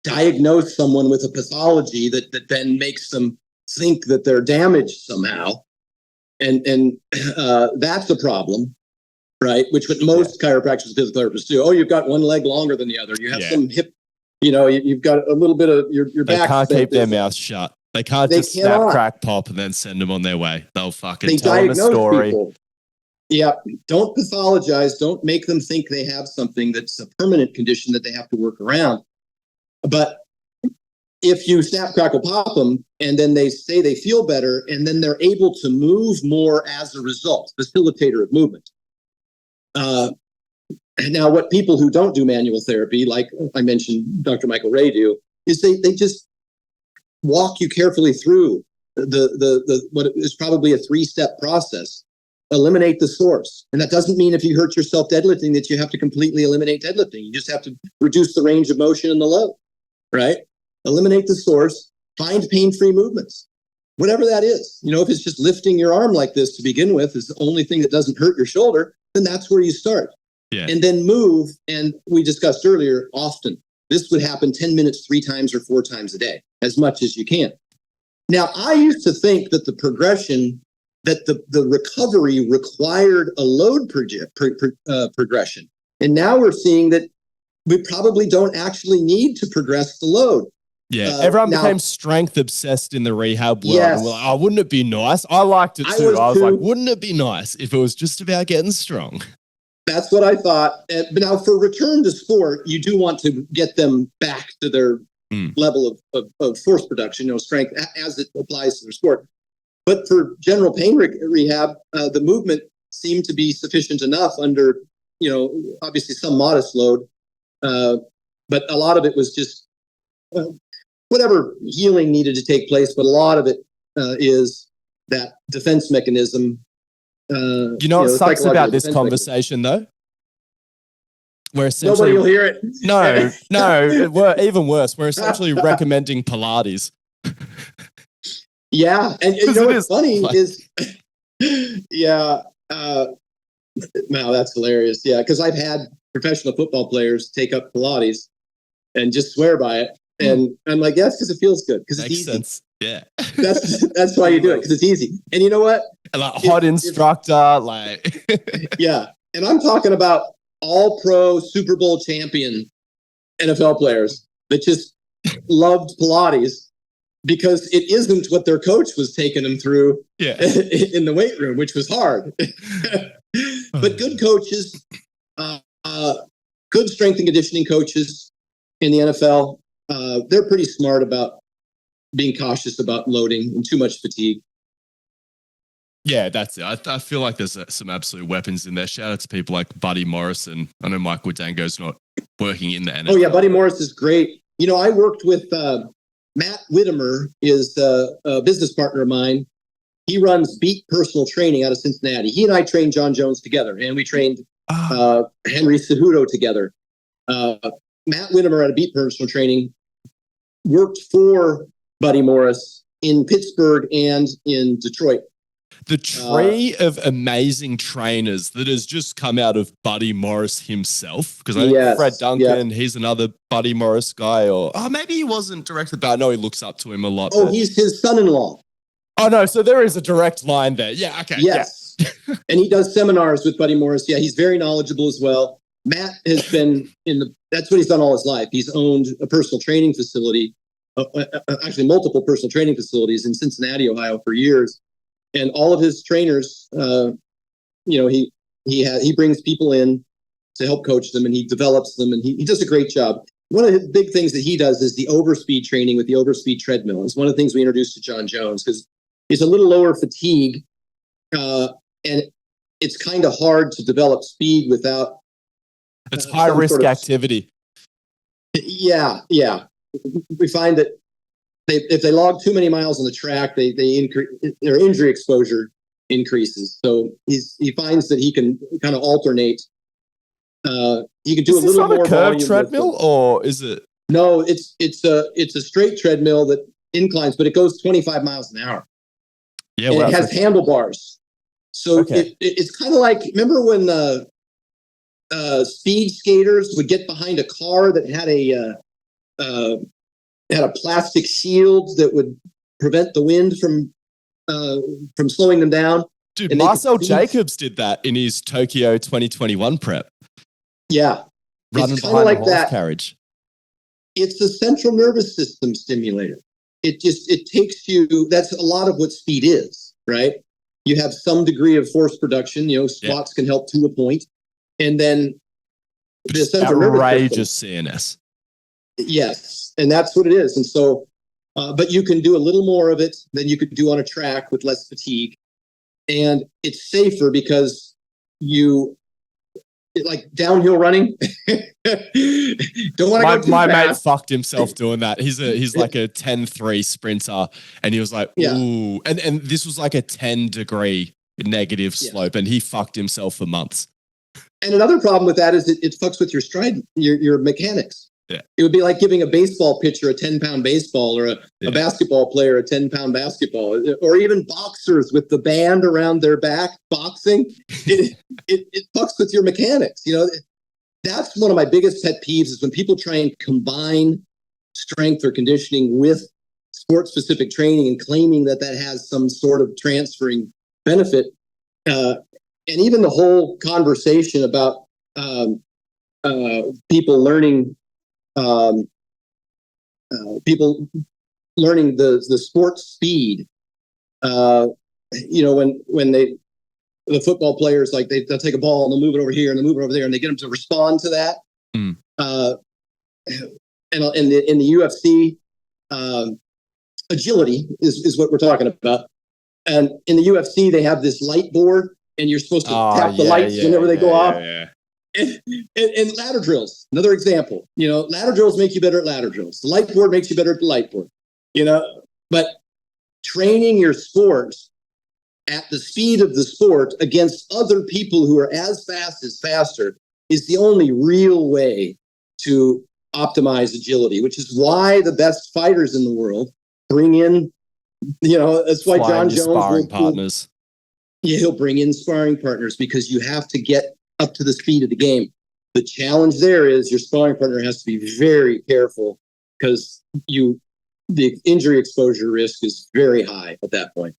diagnose someone with a pathology that then makes them think that they're damaged somehow, and that's a problem. right? Which what most chiropractors and physical therapists do. Oh, you've got one leg longer than the other. You have some hip, you've got a little bit of your back. They can't keep their mouth shut. They can't just snap, crack, pop, and then send them on their way. They'll fucking tell them a story. People. Yeah, don't pathologize. Don't make them think they have something that's a permanent condition that they have to work around. But if you snap, crackle, pop them, and then they say they feel better, and then they're able to move more as a result, facilitator of movement. Now, what people who don't do manual therapy, like I mentioned, Dr. Michael Ray do, is they just walk you carefully through the what is probably a 3-step process. Eliminate the source. And that doesn't mean if you hurt yourself deadlifting that you have to completely eliminate deadlifting. You just have to reduce the range of motion and the load, right? Eliminate the source, find pain-free movements, whatever that is. If it's just lifting your arm like this to begin with is the only thing that doesn't hurt your shoulder, then that's where you start. Yeah. And then move. And we discussed earlier, often. This would happen 10 minutes, 3 times or 4 times a day, as much as you can. Now, I used to think that the progression, that the recovery required a load progression. And now we're seeing that we probably don't actually need to progress the load. Yeah, everyone became strength obsessed in the rehab world. Yes. And we're like, oh, wouldn't it be nice? I liked it too. I was like, wouldn't it be nice if it was just about getting strong? That's what I thought. But now for return to sport, you do want to get them back to their level of force production, strength as it applies to their sport. But for general pain rehab, the movement seemed to be sufficient enough under, obviously some modest load. But a lot of it was just whatever healing needed to take place. But a lot of it is that defense mechanism. What sucks about this conversation, though? We're essentially... Nobody will hear it. No, even worse. We're essentially recommending Pilates. Yeah, and what's funny is, wow, that's hilarious. Yeah, because I've had professional football players take up Pilates and just swear by it, and I'm like, yes, because it feels good, because it's easy. Sense. Yeah, that's why you do it, because it's easy. And you know what? Like hot instructor, like yeah. And I'm talking about all pro Super Bowl champion NFL players that just loved Pilates. Because it isn't what their coach was taking them through in the weight room, which was hard. But good coaches, good strength and conditioning coaches in the NFL, they're pretty smart about being cautious about loading and too much fatigue. Yeah, that's it. I feel like there's some absolute weapons in there. Shout out to people like Buddy Morrison. I know Michael Dango's not working in the NFL. Oh, yeah, Buddy Morris is great. I worked with... Matt Whittemer is a business partner of mine. He runs Beat Personal Training out of Cincinnati. He and I trained John Jones together, and we trained Henry Cejudo together. Matt Whittemer out of Beat Personal Training worked for Buddy Morris in Pittsburgh and in Detroit. The tree of amazing trainers that has just come out of Buddy Morris himself. Because I think Fred Duncan, he's another Buddy Morris guy. Or maybe he wasn't directed, but I know he looks up to him a lot. Oh, he's his son-in-law. Oh, no. So there is a direct line there. Yeah, okay. Yes. Yeah. And he does seminars with Buddy Morris. Yeah, he's very knowledgeable as well. Matt has been that's what he's done all his life. He's owned a personal training facility, actually multiple personal training facilities in Cincinnati, Ohio for years. And all of his trainers, he brings people in to help coach them, and he develops them, and he does a great job. One of the big things that he does is the overspeed training with the overspeed treadmill. It's one of the things we introduced to John Jones because it's a little lower fatigue, and it's kind of hard to develop speed without. It's high risk activity. Yeah. We find that if they log too many miles on the track, they increase their injury exposure increases. So he finds that he can kind of alternate. He can do a little more curved treadmill, or is it? No, it's a straight treadmill that inclines, but it goes 25 miles an hour. Yeah, and it has handlebars. So it's kind of like, remember when speed skaters would get behind a car that had a plastic shield that would prevent the wind from slowing them down. Dude, Marcel Jacobs did that in his Tokyo 2021 prep. Yeah. Running it's behind like the horse that. carriage. It's a central nervous system stimulator. It takes you, that's a lot of what speed is, right? You have some degree of force production, squats can help to a point. And then the central nervous system. CNS. Yes. And that's what it is. And so, but you can do a little more of it than you could do on a track with less fatigue. And it's safer because like downhill running. Don't want to go too my mate fast. fucked himself doing that. He's like a 10-3 sprinter, and he was like, ooh. And this was like a 10-degree negative slope, and he fucked himself for months. And another problem with that is it fucks with your stride, your mechanics. Yeah. It would be like giving a baseball pitcher a 10-pound baseball or a basketball player a 10-pound basketball, or even boxers with the band around their back boxing. It fucks with your mechanics. That's one of my biggest pet peeves is when people try and combine strength or conditioning with sport-specific training and claiming that has some sort of transferring benefit. And even the whole conversation about people learning the sport speed. When the football players, like they'll take a ball and they'll move it over here and they'll move it over there and they get them to respond to that. And in the UFC, agility is what we're talking about. And in the UFC, they have this light board and you're supposed to tap the lights whenever they go off. Yeah. And ladder drills, another example. Ladder drills make you better at ladder drills. The light board makes you better at the light board. But training your sport at the speed of the sport against other people who are as fast as faster is the only real way to optimize agility, which is why the best fighters in the world bring in, that's why John Jones partners. He'll bring in sparring partners because you have to get up to the speed of the game. The challenge there is your sparring partner has to be very careful because the injury exposure risk is very high at that point.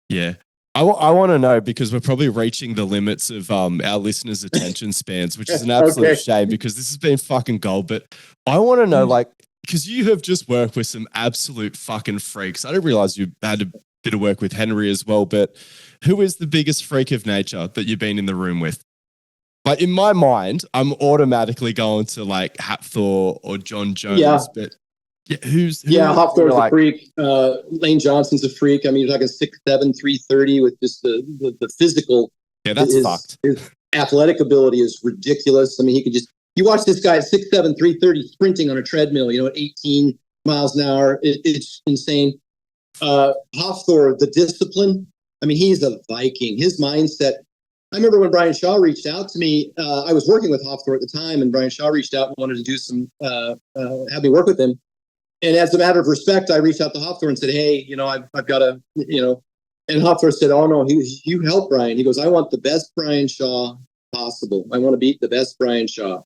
Yeah. I want to know, because we're probably reaching the limits of our listeners' attention spans, which is an absolute shame because this has been fucking gold. But I want to know, because you have just worked with some absolute fucking freaks. I didn't realize you had a bit of work with Henry as well, but who is the biggest freak of nature that you've been in the room with? Like, in my mind, I'm automatically going to like Hafthor or John Jones, but who's Hafthor's a freak. Lane Johnson's a freak. I mean, you're talking 6'7", 330 with just the physical. Yeah, that's fucked. His athletic ability is ridiculous. I mean, he could you watch this guy at 6'7", 330 sprinting on a treadmill, at 18 miles an hour. It's insane. Hafthor, the discipline. I mean, he's a Viking. His mindset. I remember when Brian Shaw reached out to me. I was working with Hafthor at the time, and Brian Shaw reached out and wanted to do have me work with him. And as a matter of respect, I reached out to Hafthor and said, "Hey, I've got to, And Hafthor said, "Oh no, you help Brian." He goes, "I want the best Brian Shaw possible. I want to beat the best Brian Shaw."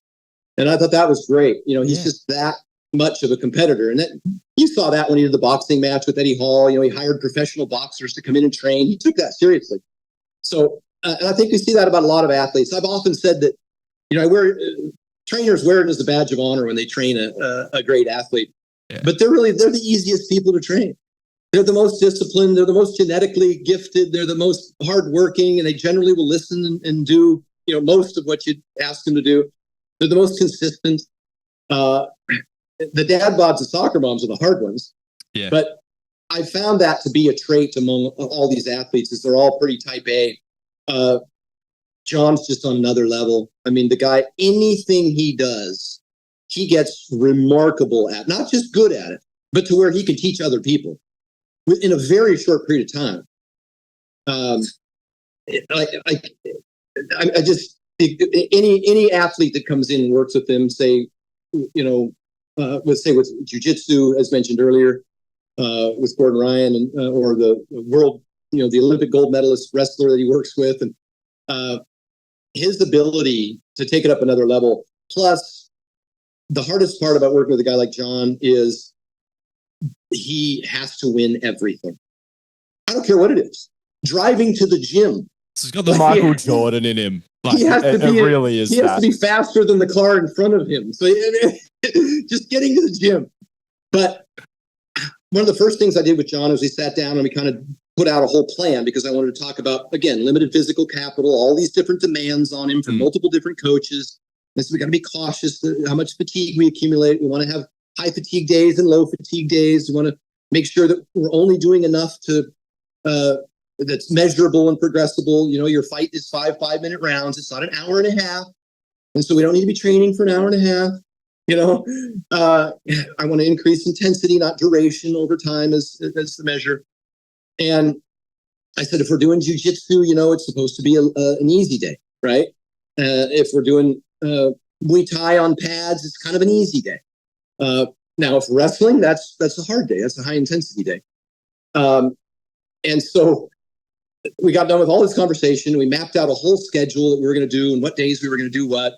And I thought that was great. He's just that much of a competitor, and that you saw that when he did the boxing match with Eddie Hall. He hired professional boxers to come in and train. He took that seriously. So. And I think we see that about a lot of athletes. I've often said that, trainers wear it as a badge of honor when they train a great athlete. Yeah. But they're the easiest people to train. They're the most disciplined. They're the most genetically gifted. They're the most hardworking, and they generally will listen and do most of what you ask them to do. They're the most consistent. The dad bods and soccer moms are the hard ones. Yeah. But I found that to be a trait among all these athletes, is they're all pretty type A. John's just on another level. I mean, the guy, anything he does, he gets remarkable at, not just good at it, but to where he can teach other people in a very short period of time. Any athlete that comes in and works with him, say, let's say with jiu-jitsu, as mentioned earlier, with Gordon Ryan, and or the world, the Olympic gold medalist wrestler that he works with, and his ability to take it up another level. Plus, the hardest part about working with a guy like John is he has to win everything. I don't care what it is. driving to the gym. So he's got the Michael Jordan in him. Like, he has to be, really is. He has to be faster than the car in front of him. So just getting to the gym. But one of the first things I did with John was we sat down and we kind of put out a whole plan because I wanted to talk about, again, limited physical capital, all these different demands on him from multiple different coaches. And so we got to be cautious how much fatigue we accumulate. We want to have high fatigue days and low fatigue days. We want to make sure that we're only doing enough to that's measurable and progressible. You know, your fight is 5-minute rounds. It's not an hour and a half. And so we don't need to be training for an hour and a half. You know, I want to increase intensity, not duration over time as the measure. And I said, if we're doing jujitsu, you know, it's supposed to be an easy day, right? If we're doing Muay Thai on pads, it's kind of an easy day. Now, if wrestling, that's a hard day. That's a high intensity day. And so we got done with all this conversation. We mapped out a whole schedule that we were going to do and what days we were going to do what.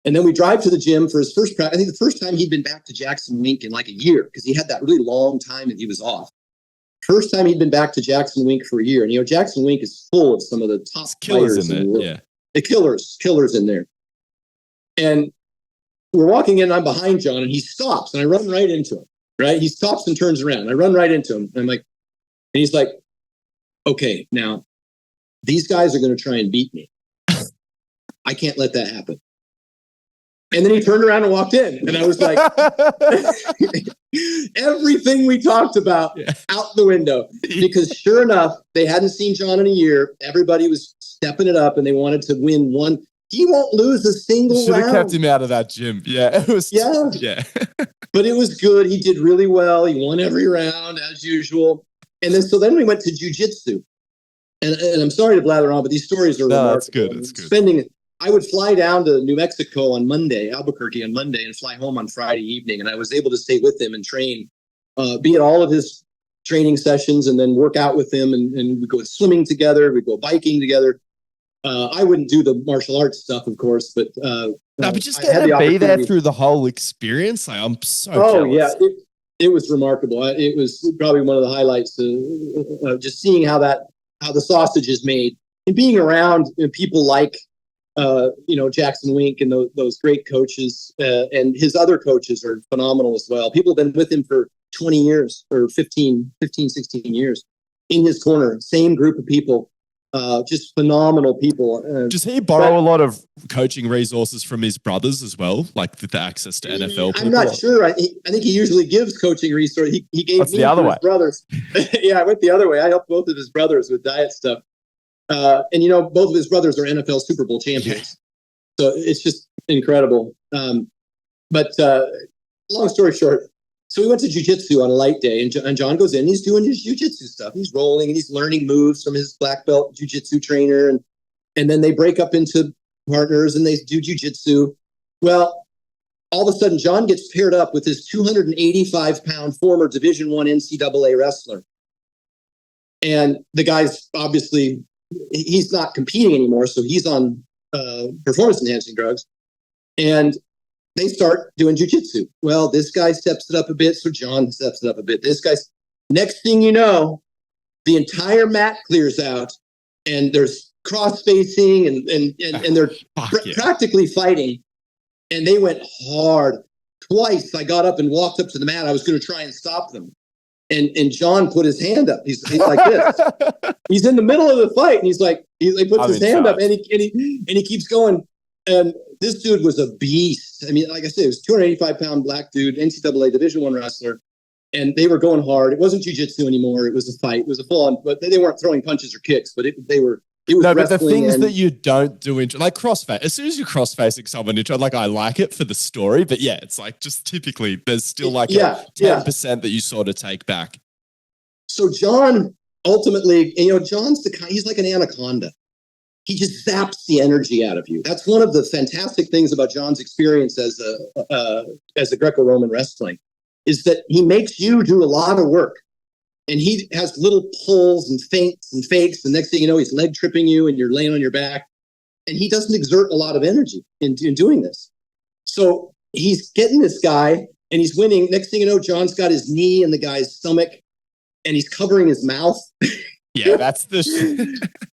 And then we drive to the gym for his first practice. I think the first time he'd been back to Jackson Wink in like a year because he had that really long time that he was off. First time he'd been back to Jackson Wink for a year. And, you know, Jackson Wink is full of some of the top players in the world. Yeah. The killers in there. And we're walking in and I'm behind John and he stops and I run right into him, right? He stops and turns around. I run right into him. And I'm like, and he's like, okay, now these guys are going to try and beat me. I can't let that happen. And then he turned around and walked in. And I was like, everything we talked about out the window. Because sure enough, they hadn't seen John in a year. Everybody was stepping it up and they wanted to win one. He won't lose a single round. Should have kept him out of that gym. Yeah. It was. Yeah. But it was good. He did really well. He won every round as usual. And then we went to jujitsu. And I'm sorry to blather on, but these stories are remarkable. That's good. It's good. I would fly down to New Mexico on Monday, Albuquerque on Monday, and fly home on Friday evening. And I was able to stay with him and train, be at all of his training sessions and then work out with him. And we'd go swimming together. We'd go biking together. I wouldn't do the martial arts stuff, of course, but but just getting to be there through the whole experience, I'm so jealous. Yeah, it was remarkable. It was probably one of the highlights, just seeing how the sausage is made and being around people like Jackson Wink and those great coaches, and his other coaches are phenomenal as well. People have been with him for 20 years or 15, 16 years in his corner. Same group of people. Just phenomenal people. Does he borrow a lot of coaching resources from his brothers as well, like the access to NFL people? I'm not sure. I think he usually gives coaching resources. He gave me to his brothers. Yeah, I went the other way. I helped both of his brothers with diet stuff. And both of his brothers are NFL Super Bowl champions. So it's just incredible. But long story short, so we went to jiu-jitsu on a light day, and John goes in. He's doing his jiu-jitsu stuff. He's rolling and he's learning moves from his black belt jiu-jitsu trainer, and then they break up into partners and they do jiu-jitsu. Well, all of a sudden, John gets paired up with his 285-pound former Division I NCAA wrestler, and the guy's obviously he's not competing anymore, so he's on performance-enhancing drugs, and they start doing jujitsu. Well, this guy steps it up a bit, so John steps it up a bit. This guy's next thing you know, the entire mat clears out, and there's cross-facing, and they're practically fighting. And they went hard. Twice, I got up and walked up to the mat. I was going to try and stop them, and John put his hand up. He's like this. He's in the middle of the fight, and he puts his hand up, and he keeps going. And this dude was a beast. I mean, like I said, it was 285-pound black dude, NCAA Division I wrestler, and they were going hard. It wasn't jiu-jitsu anymore. It was a fight. It was a full-on, but they weren't throwing punches or kicks, but it was no, but the things that you don't do, like crossface, as soon as you're cross-facing someone, like I like it for the story, but yeah, it's like just typically there's still like a 10% that you sort of take back. So John ultimately, John's he's like an anaconda. He just zaps the energy out of you. That's one of the fantastic things about John's experience as a Greco-Roman wrestling, is that he makes you do a lot of work. And he has little pulls and feints and fakes. And next thing you know, he's leg tripping you and you're laying on your back. And he doesn't exert a lot of energy in doing this. So he's getting this guy and he's winning. Next thing you know, John's got his knee in the guy's stomach and he's covering his mouth. Yeah, that's the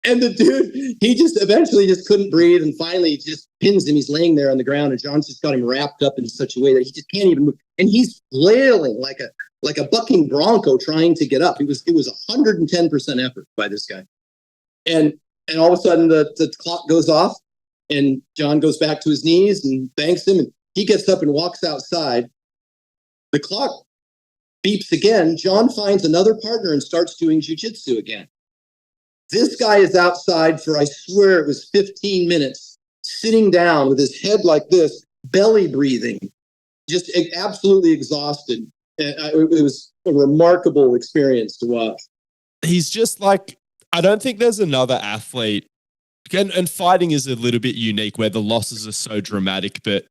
And the dude, he just eventually just couldn't breathe, and finally just pins him. He's laying there on the ground, and John's just got him wrapped up in such a way that he just can't even move. And he's flailing like a bucking bronco trying to get up. It was 110% effort by this guy. And all of a sudden the clock goes off, and John goes back to his knees and thanks him, and he gets up and walks outside. The clock beeps again. John finds another partner and starts doing jiu-jitsu again. This guy is outside for, I swear it was 15 minutes, sitting down with his head like this, belly breathing, just absolutely exhausted. And it was a remarkable experience to watch. He's just like, I don't think there's another athlete, and fighting is a little bit unique where the losses are so dramatic, but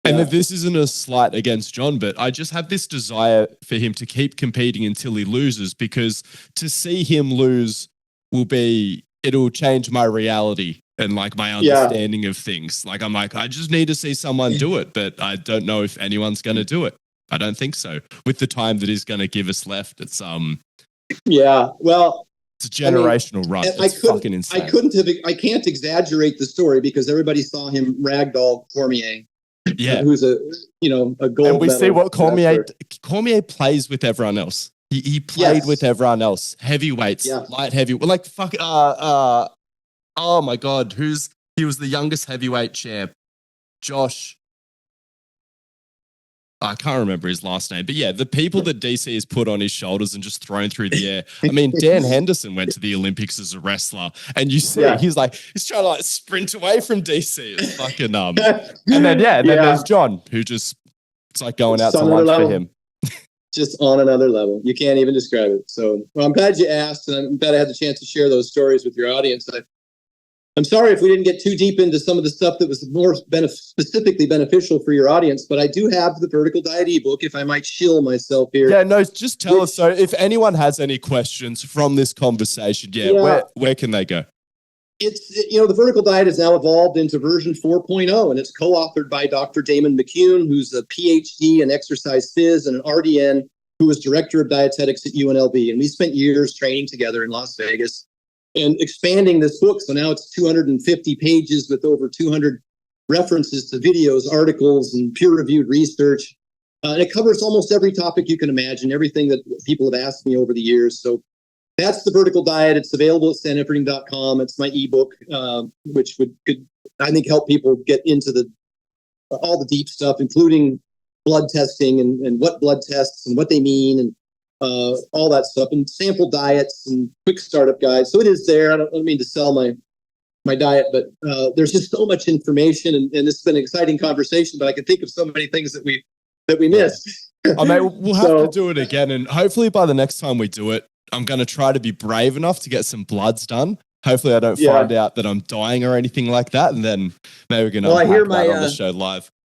and this isn't a slight against John, but I just have this desire for him to keep competing until he loses, because to see him lose it'll change my reality and like my understanding of things. Like, I'm like, I just need to see someone do it, but I don't know if anyone's going to do it. I don't think so. With the time that he's going to give us left, it's well, it's a generational run. It's fucking insane. I can't exaggerate the story because everybody saw him ragdoll Cormier. Yeah, who's a gold. And we see what Cormier plays with everyone else. He played with everyone else. Heavyweights, light heavyweight. Like fuck. Oh my god, he was the youngest heavyweight champ. Josh. I can't remember his last name, but yeah, the people that DC has put on his shoulders and just thrown through the air. I mean, Dan Henderson went to the Olympics as a wrestler, and you see he's trying to like sprint away from DC. It's fucking and then there's John, who just it's like going out to lunch for him. Just on another level. You can't even describe it. So, well, I'm glad you asked, and I'm glad I had the chance to share those stories with your audience. I'm sorry if we didn't get too deep into some of the stuff that was more specifically beneficial for your audience, but I do have the Vertical Diet ebook, if I might shill myself here. Yeah, no, just tell us. So if anyone has any questions from this conversation, where can they go? It's, the Vertical Diet has now evolved into version 4.0, and it's co-authored by Dr. Damon McCune, who's a PhD in exercise phys and an RDN who was director of dietetics at UNLV. And we spent years training together in Las Vegas and expanding this book. So now it's 250 pages with over 200 references to videos, articles, and peer-reviewed research. And it covers almost every topic you can imagine, everything that people have asked me over the years. So that's the Vertical Diet. It's available at efferding.com. It's my ebook, which could I think help people get into all the deep stuff, including blood testing and what blood tests and what they mean and all that stuff, and sample diets and quick startup guides. So it is there. I don't mean to sell my diet, but there's just so much information, and this has been an exciting conversation. But I can think of so many things that we missed. I mean, we'll have to do it again, and hopefully by the next time we do it, I'm going to try to be brave enough to get some bloods done. Hopefully I don't find out that I'm dying or anything like that, and then maybe we can unpack that on the show live.